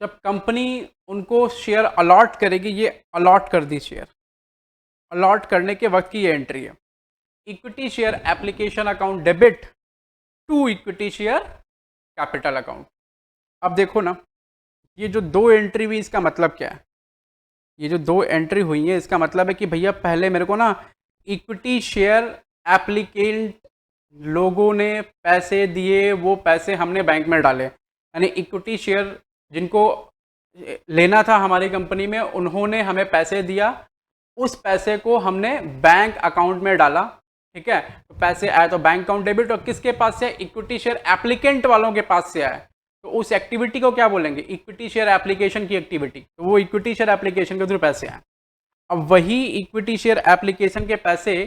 जब कंपनी उनको शेयर अलॉट करेगी, ये अलॉट कर दी शेयर, अलॉट करने के वक्त की ये एंट्री है, equity share application account debit to equity share capital account. अब देखो ना, ये जो दो एंट्री हुई इसका मतलब क्या है? ये जो दो एंट्री हुई है इसका मतलब है कि भैया पहले मेरे को ना इक्विटी शेयर एप्लीकेंट लोगों ने पैसे दिए, वो पैसे हमने बैंक में डाले, यानी इक्विटी शेयर जिनको लेना था हमारी कंपनी में, उन्होंने हमें पैसे दिया, उस पैसे को हमने बैंक अकाउंट में डाला, ठीक है। तो पैसे आए तो बैंक अकाउंट डेबिट, और किसके पास से? इक्विटी शेयर एप्लीकेंट वालों के पास से आए। तो उस एक्टिविटी को क्या बोलेंगे? इक्विटी शेयर एप्लीकेशन की एक्टिविटी। तो वो इक्विटी शेयर एप्लीकेशन के थ्रू पैसे आए। अब वही इक्विटी शेयर एप्लीकेशन के पैसे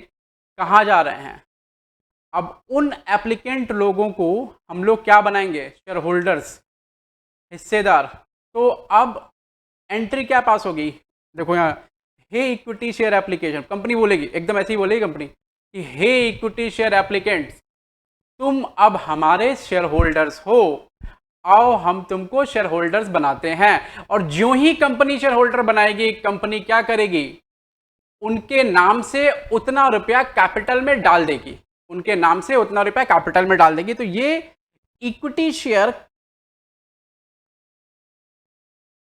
कहाँ जा रहे हैं? अब उन एप्लीकेंट लोगों को हम लोग क्या बनाएंगे? शेयर होल्डर्स, हिस्सेदार। तो अब एंट्री क्या पास होगी? देखो यहाँ, हे इक्विटी शेयर एप्लीकेशन, कंपनी बोलेगी, एकदम ऐसे ही बोलेगी कंपनी कि हे इक्विटी शेयर एप्लीकेंट्स, तुम अब हमारे शेयर होल्डर्स हो, आओ हम तुमको शेयर होल्डर्स बनाते हैं। और ज्यों ही कंपनी शेयर होल्डर बनाएगी, कंपनी क्या करेगी? उनके नाम से उतना रुपया कैपिटल में डाल देगी, उनके नाम से उतना रुपया कैपिटल में डाल देगी। तो ये इक्विटी शेयर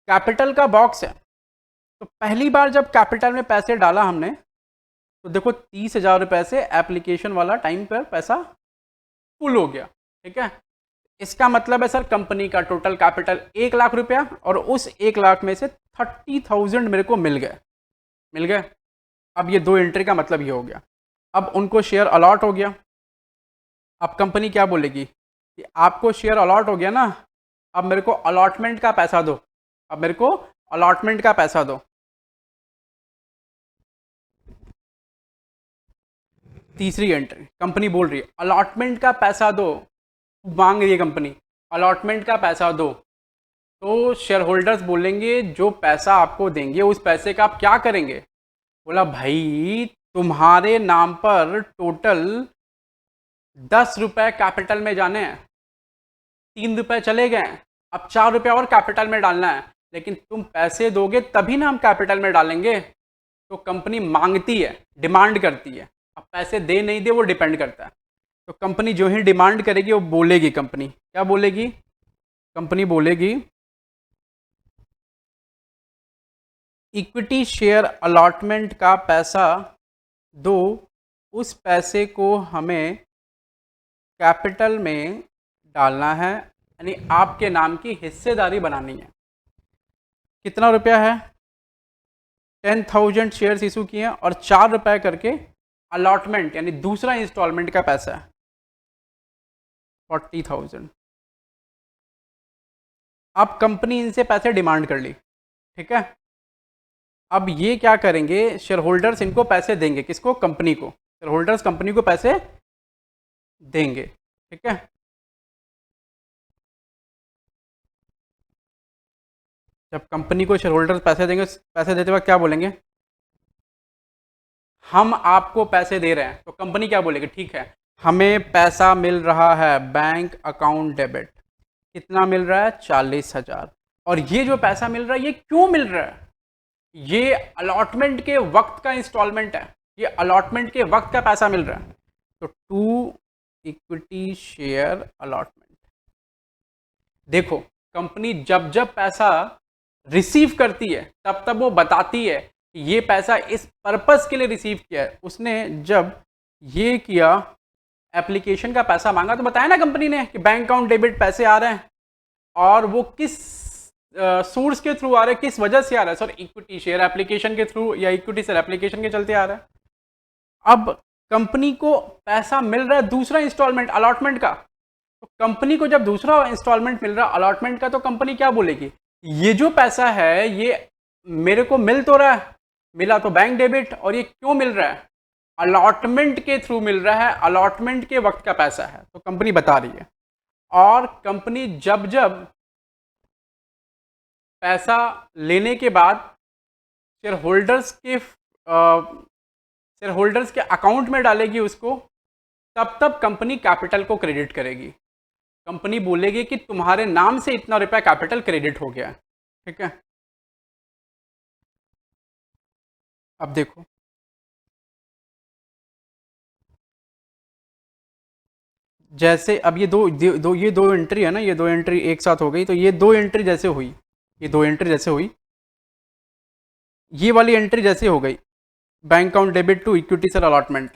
कैपिटल का बॉक्स है। तो पहली बार जब कैपिटल में पैसे डाला हमने, तो देखो 30,000 रुपए से एप्लीकेशन वाला टाइम पर पैसा फुल हो गया, ठीक है। इसका मतलब है सर कंपनी का टोटल कैपिटल 1,00,000 रुपया, और उस 1,00,000 में से 30,000 मेरे को मिल गए। अब ये दो एंट्री का मतलब ये हो गया। अब उनको शेयर अलॉट हो गया। अब कंपनी क्या बोलेगी कि आपको शेयर अलॉट हो गया ना, अब मेरे को अलॉटमेंट का पैसा दो, अब मेरे को अलॉटमेंट का पैसा दो। तीसरी एंट्री, कंपनी बोल रही है अलॉटमेंट का पैसा दो, मांग रही है कंपनी अलॉटमेंट का पैसा दो। तो शेयर होल्डर्स बोलेंगे जो पैसा आपको देंगे उस पैसे का आप क्या करेंगे? बोला भाई तुम्हारे नाम पर टोटल 10 रुपए कैपिटल में जाने हैं, 3 रुपए चले गए, अब 4 रुपए और कैपिटल में डालना है, लेकिन तुम पैसे दोगे तभी ना हम कैपिटल में डालेंगे। तो कंपनी मांगती है, डिमांड करती है, अब पैसे दे नहीं दे वो डिपेंड करता है। तो कंपनी जो ही डिमांड करेगी वो बोलेगी, कंपनी क्या बोलेगी? कंपनी बोलेगी इक्विटी शेयर अलॉटमेंट का पैसा दो, उस पैसे को हमें कैपिटल में डालना है, यानी आपके नाम की हिस्सेदारी बनानी है। कितना रुपया है? 10,000 शेयर्स इशू किए हैं और 4 रुपए करके अलॉटमेंट यानी दूसरा इंस्टॉलमेंट का पैसा है 40,000। अब कंपनी इनसे पैसे डिमांड कर ली, ठीक है। अब ये क्या करेंगे, शेयर होल्डर्स इनको पैसे देंगे, किसको? कंपनी को। शेयर होल्डर्स कंपनी को पैसे देंगे, ठीक है। जब कंपनी को शेयर होल्डर्स पैसे देंगे, पैसे देते वक्त क्या बोलेंगे? हम आपको पैसे दे रहे हैं। तो कंपनी क्या बोलेगी? ठीक है, हमें पैसा मिल रहा है बैंक अकाउंट डेबिट। कितना मिल रहा है? 40,000। और ये जो पैसा मिल रहा है ये क्यों मिल रहा है? ये अलॉटमेंट के वक्त का इंस्टॉलमेंट है, ये अलॉटमेंट के वक्त का पैसा मिल रहा है। तो टू इक्विटी शेयर अलॉटमेंट। देखो कंपनी जब जब पैसा रिसीव करती है तब तब वो बताती है कि ये पैसा इस पर्पस के लिए रिसीव किया है। उसने जब ये किया, एप्लीकेशन का पैसा मांगा, तो बताया ना कंपनी ने कि बैंक अकाउंट डेबिट पैसे आ रहे हैं, और वो किस सोर्स के थ्रू आ रहे हैं, किस वजह से आ रहा है? सर इक्विटी शेयर एप्लीकेशन के थ्रू या इक्विटी शेयर एप्लीकेशन के चलते आ रहा है। अब कंपनी को पैसा मिल रहा है दूसरा इंस्टॉलमेंट अलॉटमेंट का। तो कंपनी को जब दूसरा इंस्टॉलमेंट मिल रहा है अलॉटमेंट का, तो कंपनी क्या बोलेगी? ये जो पैसा है ये मेरे को मिल तो रहा है, मिला तो बैंक डेबिट, और ये क्यों मिल रहा है? अलॉटमेंट के थ्रू मिल रहा है, अलॉटमेंट के वक्त का पैसा है। तो कंपनी बता रही है। और कंपनी जब जब पैसा लेने के बाद शेयर होल्डर्स के अकाउंट में डालेगी उसको, तब तब कंपनी कैपिटल को क्रेडिट करेगी। कंपनी बोलेगी कि तुम्हारे नाम से इतना रुपया कैपिटल क्रेडिट हो गया है, ठीक है। अब देखो जैसे अब ये दो एंट्री है ना, ये दो एंट्री एक साथ हो गई। तो ये दो एंट्री जैसे हुई, ये दो एंट्री जैसे हुई, ये वाली एंट्री जैसे हो गई, bank account debit to equity share allotment,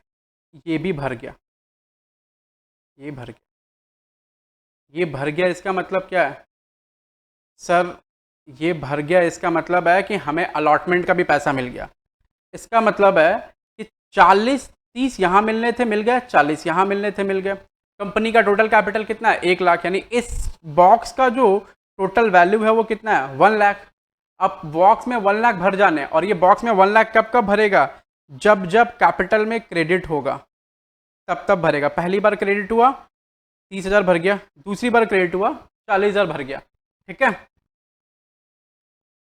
ये भी भर गया, ये भर गया, ये भर गया। इसका मतलब क्या है सर? ये भर गया इसका मतलब है कि हमें अलॉटमेंट का भी पैसा मिल गया। इसका मतलब है कि 40-30 यहाँ मिलने थे, मिल गया, 40 यहाँ मिलने थे, मिल गया। कंपनी का टोटल कैपिटल कितना है? 1 लाख, यानी इस बॉक्स का जो टोटल वैल्यू है वो कितना है? 1 लाख। अब बॉक्स में 1 लाख भर जाने, और ये बॉक्स में 1 लाख कब कब भरेगा? जब जब कैपिटल में क्रेडिट होगा तब तब भरेगा। पहली बार क्रेडिट हुआ 30,000 भर गया, दूसरी बार क्रेडिट हुआ 40,000 भर गया, ठीक है।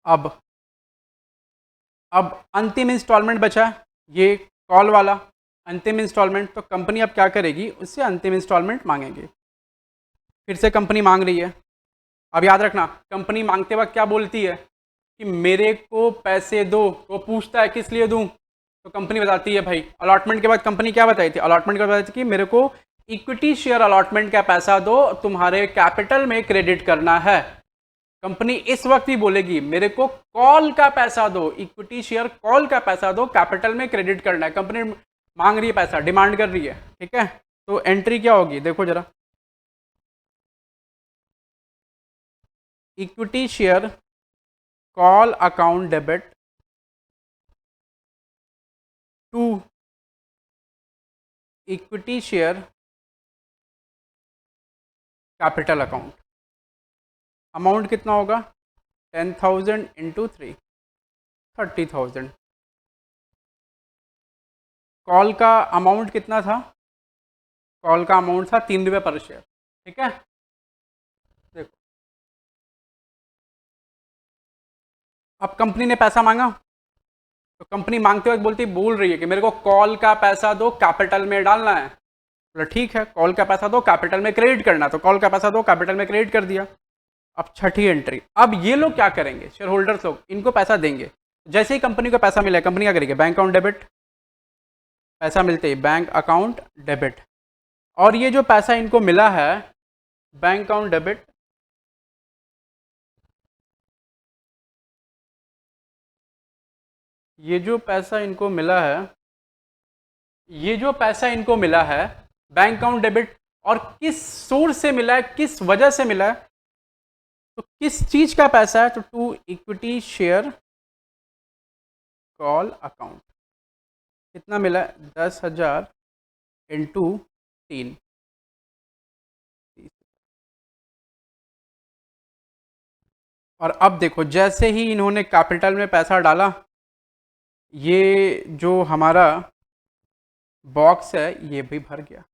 अब अंतिम इंस्टॉलमेंट बचा ये कॉल वाला अंतिम इंस्टॉलमेंट। तो कंपनी अब क्या करेगी? उससे अंतिम इंस्टॉलमेंट मांगेगी। फिर से कंपनी मांग रही है। अब याद रखना कंपनी मांगते वक्त क्या बोलती है कि मेरे को पैसे दो। वो पूछता है किस लिए दूं, तो कंपनी बताती है भाई अलॉटमेंट के बाद कंपनी क्या बताई थी? अलॉटमेंट के बाद बताई थी कि मेरे को इक्विटी शेयर अलॉटमेंट का पैसा दो, तुम्हारे कैपिटल में क्रेडिट करना है। कंपनी इस वक्त ही बोलेगी मेरे को कॉल का पैसा दो, इक्विटी शेयर कॉल का पैसा दो, कैपिटल में क्रेडिट करना है। कंपनी मांग रही है पैसा, डिमांड कर रही है, ठीक है। तो एंट्री क्या होगी देखो जरा, equity share call account debit to equity share capital account. Amount कितना होगा? 10,000 इंटू 3, 30,000। कॉल का अमाउंट कितना था? कॉल का अमाउंट था 3 रुपये पर शेयर। ठीक है, देखो अब कंपनी ने पैसा मांगा, तो कंपनी मांगते वक्त बोल रही है कि मेरे को कॉल का पैसा दो, कैपिटल में डालना है। बोला ठीक है, कॉल का पैसा दो, कैपिटल में क्रेडिट करना, तो कॉल का पैसा दो, कैपिटल में क्रेडिट कर दिया। अब छठी एंट्री, अब ये लोग क्या करेंगे? शेयर होल्डर्स लोग इनको पैसा देंगे। जैसे ही कंपनी को पैसा मिला, कंपनी क्या करेगी? बैंक अकाउंट डेबिट, पैसा मिलते ही बैंक अकाउंट डेबिट। और ये जो पैसा इनको मिला है, बैंक अकाउंट डेबिट, ये जो पैसा इनको मिला है, ये जो पैसा इनको मिला है बैंक अकाउंट डेबिट, और किस सोर्स से मिला है, किस वजह से मिला है? तो किस चीज का पैसा है? तो to equity share call account. कितना मिला है? 10,000 इंटू 3। और अब देखो, जैसे ही इन्होंने कैपिटल में पैसा डाला, ये जो हमारा बॉक्स है ये भी भर गया।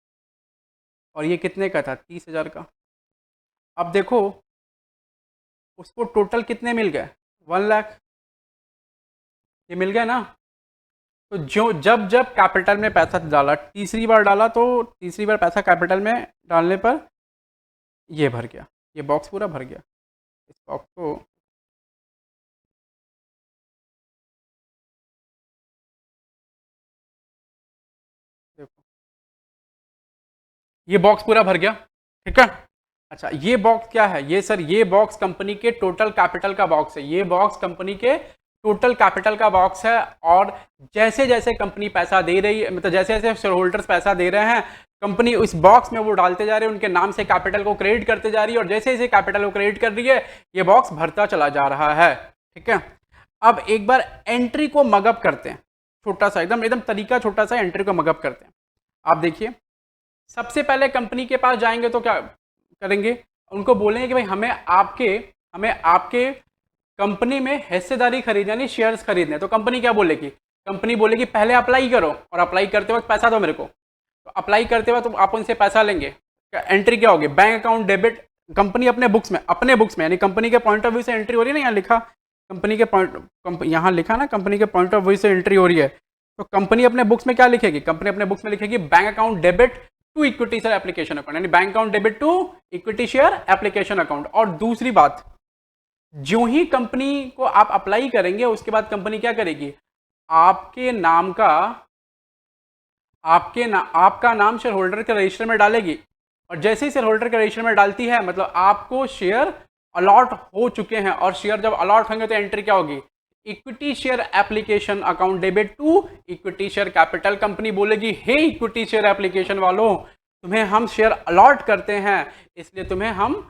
और ये कितने का था? 30,000 का। अब देखो उसको टोटल कितने मिल गए? 1 लाख। ये मिल गया ना? तो जो जब जब कैपिटल में पैसा डाला, तीसरी बार डाला, तो तीसरी बार पैसा कैपिटल में डालने पर ये भर गया, ये बॉक्स पूरा भर गया। इस बॉक्स को देखो, ये बॉक्स पूरा भर गया। ठीक है, अच्छा ये बॉक्स क्या है? ये सर, ये बॉक्स कंपनी के टोटल कैपिटल का बॉक्स है। ये बॉक्स कंपनी के टोटल कैपिटल का बॉक्स है। और जैसे जैसे कंपनी पैसा दे रही है, मतलब जैसे जैसे शेयर होल्डर्स पैसा दे रहे हैं, कंपनी उस बॉक्स में वो डालते जा रहे हैं, उनके नाम से कैपिटल को क्रेडिट करते जा रही है, और जैसे जैसे कैपिटल को क्रेडिट कर रही है, ये बॉक्स भरता चला जा रहा है। ठीक है, अब एक बार एंट्री को मगअप करते हैं, छोटा सा एकदम एकदम तरीका, छोटा सा एंट्री को मगअप करते हैं। आप देखिए, सबसे पहले कंपनी के पास जाएंगे तो क्या करेंगे? उनको बोलेंगे कि भाई हमें आपके कंपनी में हिस्सेदारी खरीदनी, यानी शेयर्स खरीदने। तो कंपनी क्या बोलेगी? कंपनी बोलेगी पहले अप्लाई करो, और अप्लाई करते वक्त पैसा दो मेरे को। तो अप्लाई करते वक्त तो आप उनसे पैसा लेंगे। एंट्री क्या होगी? Bank account debit. कंपनी अपने बुक्स में यानी कंपनी के पॉइंट ऑफ व्यू से एंट्री हो रही है ना, यहाँ लिखा कंपनी के पॉइंट, यहाँ लिखा ना कंपनी के पॉइंट ऑफ व्यू से एंट्री हो रही है। तो कंपनी अपने बुक्स में क्या लिखेगी? कंपनी अपने बुक्स में लिखेगी bank account debit to equity share application account, यानी bank account debit to equity share application account. और दूसरी बात, जो ही कंपनी को आप अप्लाई करेंगे, उसके बाद कंपनी क्या करेगी? आपके नाम का आपका नाम शेयर होल्डर के रजिस्टर में डालेगी। और जैसे ही शेयर होल्डर के रजिस्टर में डालती है, मतलब आपको शेयर अलॉट हो चुके हैं। और शेयर जब अलॉट होंगे तो एंट्री क्या होगी? Equity share application account debit to equity share capital. Company बोलेगी हे इक्विटी शेयर एप्लीकेशन वालों, तुम्हें हम शेयर अलॉट करते हैं, इसलिए तुम्हें हम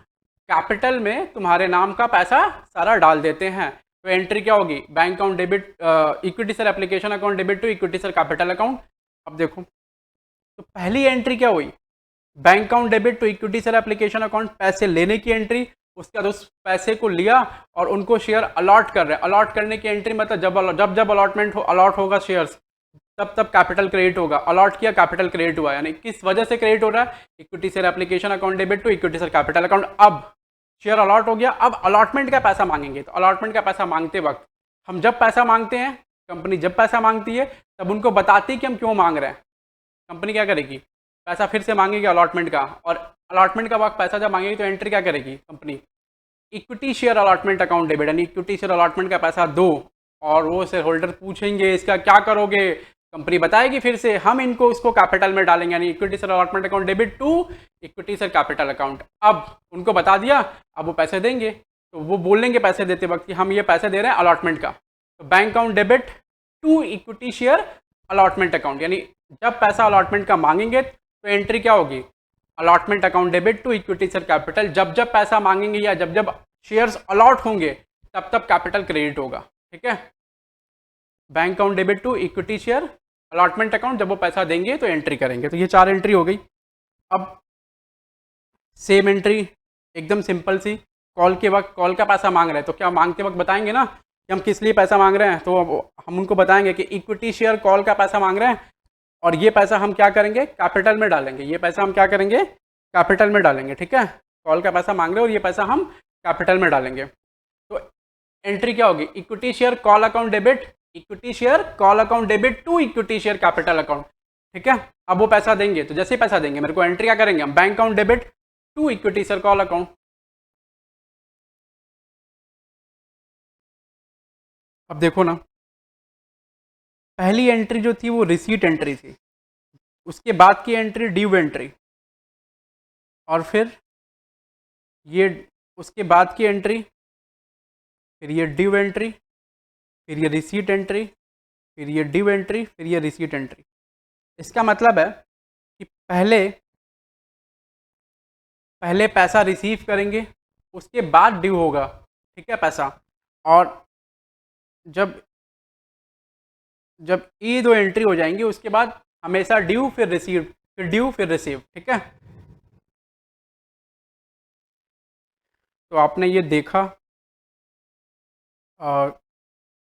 कैपिटल में तुम्हारे नाम का पैसा सारा डाल देते हैं। तो एंट्री क्या होगी? Bank account debit equity share application account debit to equity share capital account. अब देखो, तो पहली एंट्री क्या हुई? Bank account debit to equity share application account, पैसे लेने की एंट्री। उसके बाद उस पैसे को लिया और उनको शेयर अलॉट कर रहे हैं। अलॉट करने की एंट्री मतलब जब जब अलॉट होगा शेयर्स, तब तब कैपिटल क्रेडिट होगा। अलॉट किया, कैपिटल क्रेडिट हुआ, यानी किस वजह से क्रेडिट हो रहा है? Equity share application account debit to equity share capital account. अब शेयर अलॉट हो गया, अब अलॉटमेंट का पैसा मांगेंगे। तो अलॉटमेंट का पैसा मांगते वक्त हम जब पैसा मांगते हैं, कंपनी जब पैसा मांगती है, तब उनको बताती है कि हम क्यों मांग रहे हैं। कंपनी क्या करेगी? पैसा फिर से मांगेगी अलॉटमेंट का, और अलॉटमेंट का वक्त पैसा जब मांगेगी तो एंट्री क्या करेगी company? Equity share allotment account debit, यानी इक्विटी शेयर अलॉटमेंट का पैसा दो। और वो शेयर होल्डर पूछेंगे इसका क्या करोगे? कंपनी बताएगी फिर से हम इनको इसको कैपिटल में डालेंगे, यानी equity share allotment account debit to equity share capital account. अब उनको बता दिया, अब वो पैसे देंगे। तो वो बोलेंगे पैसे देते वक्त कि हम ये पैसे दे रहे हैं अलॉटमेंट का। तो bank account debit to equity share allotment account, यानी जब पैसा अलॉटमेंट का मांगेंगे तो एंट्री क्या होगी? Allotment account debit to equity share capital. जब जब पैसा मांगेंगे या जब जब शेयर्स अलॉट होंगे, तब तब कैपिटल क्रेडिट होगा। ठीक है, bank account debit to equity share allotment account, जब वो पैसा देंगे तो एंट्री करेंगे। तो ये 4 एंट्री हो गई। अब सेम एंट्री, एकदम सिंपल सी। कॉल के वक्त कॉल का पैसा मांग रहे हैं तो क्या मांगते वक्त बताएंगे ना कि हम किस लिए पैसा मांग रहे हैं, तो अब हम उनको बताएंगे कि इक्विटी शेयर कॉल का पैसा मांग रहे हैं और ये पैसा हम क्या करेंगे, कैपिटल में डालेंगे। ये पैसा हम क्या करेंगे, कैपिटल में डालेंगे। ठीक है, कॉल का पैसा मांग रहे हैं और ये पैसा हम कैपिटल में डालेंगे। तो एंट्री क्या होगी, equity share call account debit, equity share call account debit to equity share capital account. ठीक है, अब वो पैसा देंगे तो जैसे ही पैसा देंगे मेरे को एंट्री क्या करेंगे हम, bank account debit to equity share call account. अब देखो ना, पहली एंट्री जो थी वो रिसीट एंट्री थी, उसके बाद की एंट्री ड्यू एंट्री, और फिर ये उसके बाद की एंट्री, फिर ये ड्यू एंट्री, फिर ये रिसीट एंट्री, फिर ये ड्यू एंट्री, फिर ये रिसीट एंट्री। इसका मतलब है कि पहले पहले पैसा रिसीव करेंगे, उसके बाद ड्यू होगा। ठीक है, पैसा। और जब जब ये दो एंट्री हो जाएंगी उसके बाद हमेशा ड्यू फिर रिसीव, फिर ड्यू फिर रिसीव। ठीक है, तो आपने ये देखा और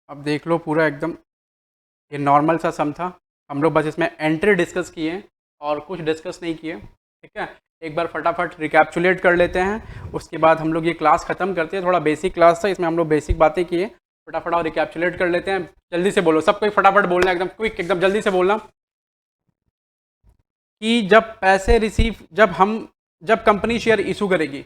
अब देख लो पूरा एकदम ये नॉर्मल सा सम था। हम लोग बस इसमें एंट्री डिस्कस किए और कुछ डिस्कस नहीं किए। ठीक है, एक बार फटाफट रिकैप्चुलेट कर लेते हैं, उसके बाद हम लोग ये क्लास ख़त्म करते हैं। थोड़ा बेसिक क्लास था, इसमें हम लोग बेसिक बातें किए। फटाफट और रिकैप्चुलेट कर लेते हैं। जल्दी से बोलो, सब कोई फटाफट बोलना, एकदम क्विक, एकदम जल्दी से बोलना कि जब कंपनी शेयर इशू करेगी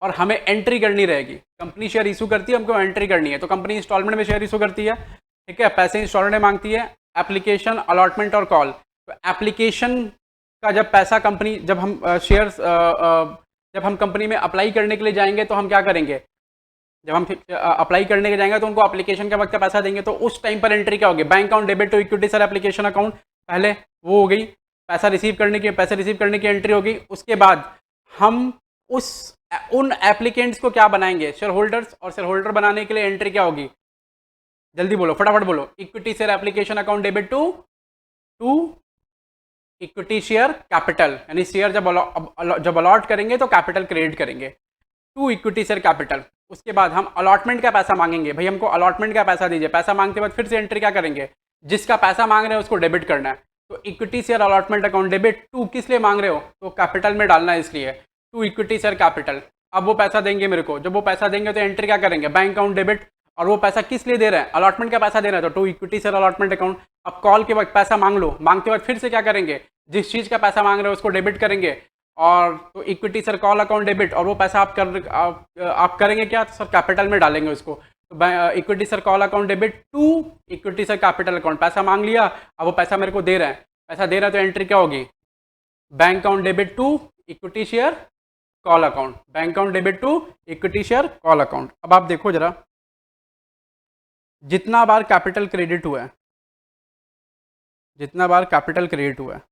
और हमें एंट्री करनी रहेगी, कंपनी शेयर इशू करती है, हमको एंट्री करनी है, तो कंपनी इंस्टॉलमेंट में शेयर इशू करती है। ठीक है, पैसे इंस्टॉलमेंट में मांगती है, एप्लीकेशन, अलॉटमेंट और कॉल। तो एप्लीकेशन का जब पैसा कंपनी, जब हम कंपनी में अप्लाई करने के लिए जाएंगे तो हम क्या करेंगे, जब हम अप्लाई करने के जाएंगे तो उनको एप्लीकेशन के वक्त का पैसा देंगे, तो उस टाइम पर एंट्री क्या होगी, bank account debit to equity share application account. पहले वो हो गई, पैसे रिसीव करने की एंट्री होगी। उसके बाद हम उस उन एप्लीकेंट्स को क्या बनाएंगे, शेयर होल्डर्स, और शेयर होल्डर बनाने के लिए एंट्री क्या होगी, जल्दी बोलो, फटाफट बोलो, equity share application account debit to to equity share capital, यानी शेयर जब अलॉट करेंगे तो कैपिटल क्रिएट करेंगे, टू इक्विटी शेयर कैपिटल। उसके बाद हम अलॉटमेंट का पैसा मांगेंगे, भाई हमको अलॉटमेंट का पैसा दीजिए। पैसा मांगते वक्त फिर से एंट्री क्या करेंगे, जिसका पैसा मांग रहे हैं उसको डेबिट करना है। तो equity share allotment account debit to, किस लिए मांग रहे हो, तो कैपिटल में डालना है, इसलिए टू इक्विटी शेयर कैपिटल। अब वो पैसा देंगे मेरे को, जब वो पैसा देंगे तो एंट्री क्या करेंगे, बैंक अकाउंट डेबिट। और वो पैसा किस लिए दे रहे हैं, अलॉटमेंट का पैसा दे रहे हैं, तो to equity share allotment account. अब कॉल के वक्त पैसा मांग लो, मांगते वक्त फिर से क्या करेंगे, जिस चीज़ का पैसा मांग रहे हो उसको डेबिट करेंगे। और तो equity share call account debit, और वो पैसा आप करेंगे क्या, तो सर कैपिटल में डालेंगे उसको। तो equity share call account debit to equity share capital account, पैसा मांग लिया, अब वो पैसा मेरे को दे रहे हैं, पैसा दे रहा है, तो एंट्री क्या होगी, bank account debit to equity share call account, bank account debit to equity share call account. अब आप देखो जरा, जितना बार कैपिटल क्रेडिट हुआ है, जितना बार कैपिटल क्रेडिट हुआ है,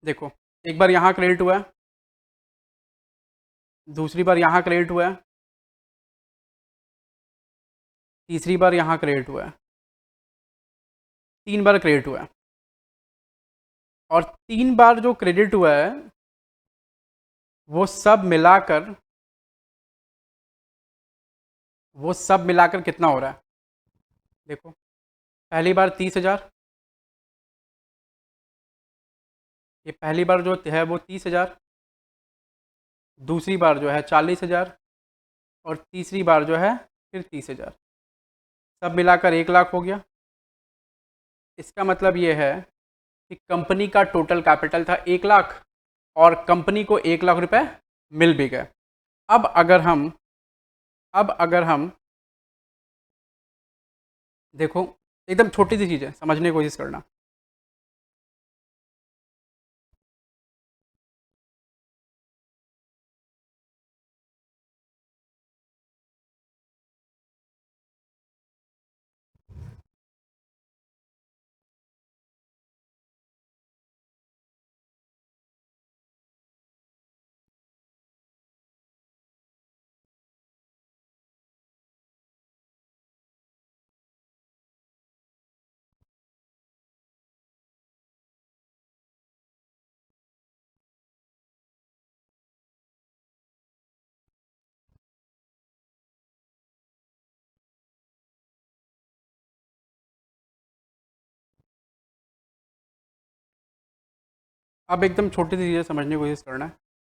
देखो, एक बार यहाँ क्रेडिट हुआ है, दूसरी बार यहाँ क्रेडिट हुआ है, तीसरी बार यहाँ क्रेडिट हुआ है, 3 बार क्रेडिट हुआ है। और 3 बार जो क्रेडिट हुआ है वो सब मिलाकर कितना हो रहा है, देखो, पहली बार 30,000, ये पहली बार जो है वो 30,000, दूसरी बार जो है 40,000, और तीसरी बार जो है फिर 30,000, सब मिलाकर 1 लाख हो गया। इसका मतलब ये है कि कंपनी का टोटल कैपिटल था 1 लाख, और कंपनी को 1 लाख रुपए मिल भी गए। अब अगर हम अब अगर हम देखो, एकदम छोटी सी चीज़ है, समझने की कोशिश करना। अब एकदम छोटी सी चीज़ें समझने की कोशिश करना है,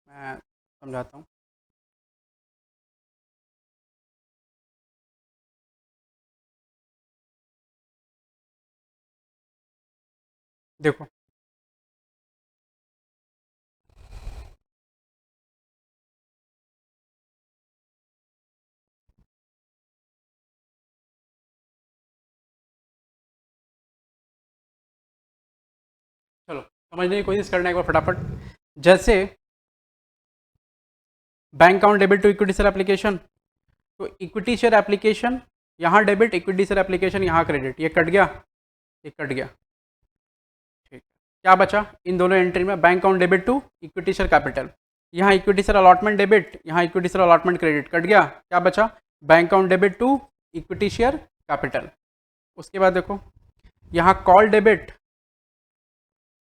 मैं समझाता हूँ। देखो, चलो समझने की कोशिश करना है एक बार फटाफट। जैसे bank account debit to equity share application, तो इक्विटी शेयर एप्लीकेशन यहाँ डेबिट, इक्विटी शेयर एप्लीकेशन यहाँ क्रेडिट, ये कट गया, ये कट गया। ठीक, क्या बचा इन दोनों एंट्री में? Bank account debit to equity share capital, यहाँ इक्विटी शेयर अलॉटमेंट डेबिट, यहाँ इक्विटी शेयर अलॉटमेंट क्रेडिट, कट गया। क्या बचा? Bank account debit to equity share capital. उसके बाद देखो, यहाँ कॉल डेबिट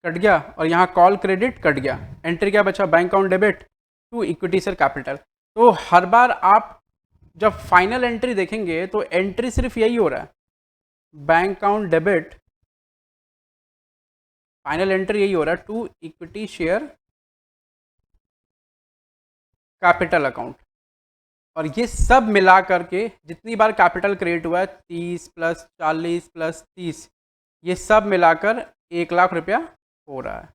कट गया और यहाँ कॉल क्रेडिट कट गया। एंट्री क्या बचा? Bank account debit to equity share capital. तो हर बार आप जब फाइनल एंट्री देखेंगे तो एंट्री सिर्फ यही हो रहा है, bank account debit, final entry यही हो रहा है to equity share capital account. और ये सब मिला करके जितनी बार कैपिटल क्रिएट हुआ है 30 प्लस 40 प्लस 30, ये सब मिलाकर 1,00,000 रुपया हो रहा है।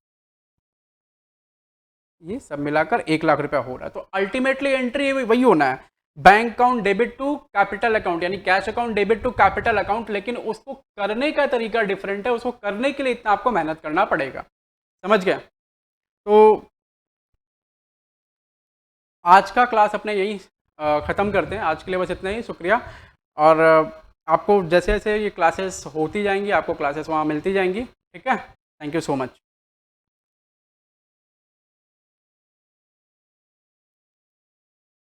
ये सब मिलाकर 1,00,000 रुपया हो रहा है। तो अल्टीमेटली एंट्री वही होना है, bank account debit to capital account, यानी cash account debit to capital account. लेकिन उसको करने का तरीका डिफरेंट है, उसको करने के लिए इतना आपको मेहनत करना पड़ेगा। समझ गया? तो आज का क्लास अपने यही ख़त्म करते हैं। आज के लिए बस इतना ही, शुक्रिया। और आपको जैसे जैसे ये क्लासेस होती जाएंगी, आपको क्लासेस वहाँ मिलती जाएंगी। ठीक है, थैंक यू सो मच।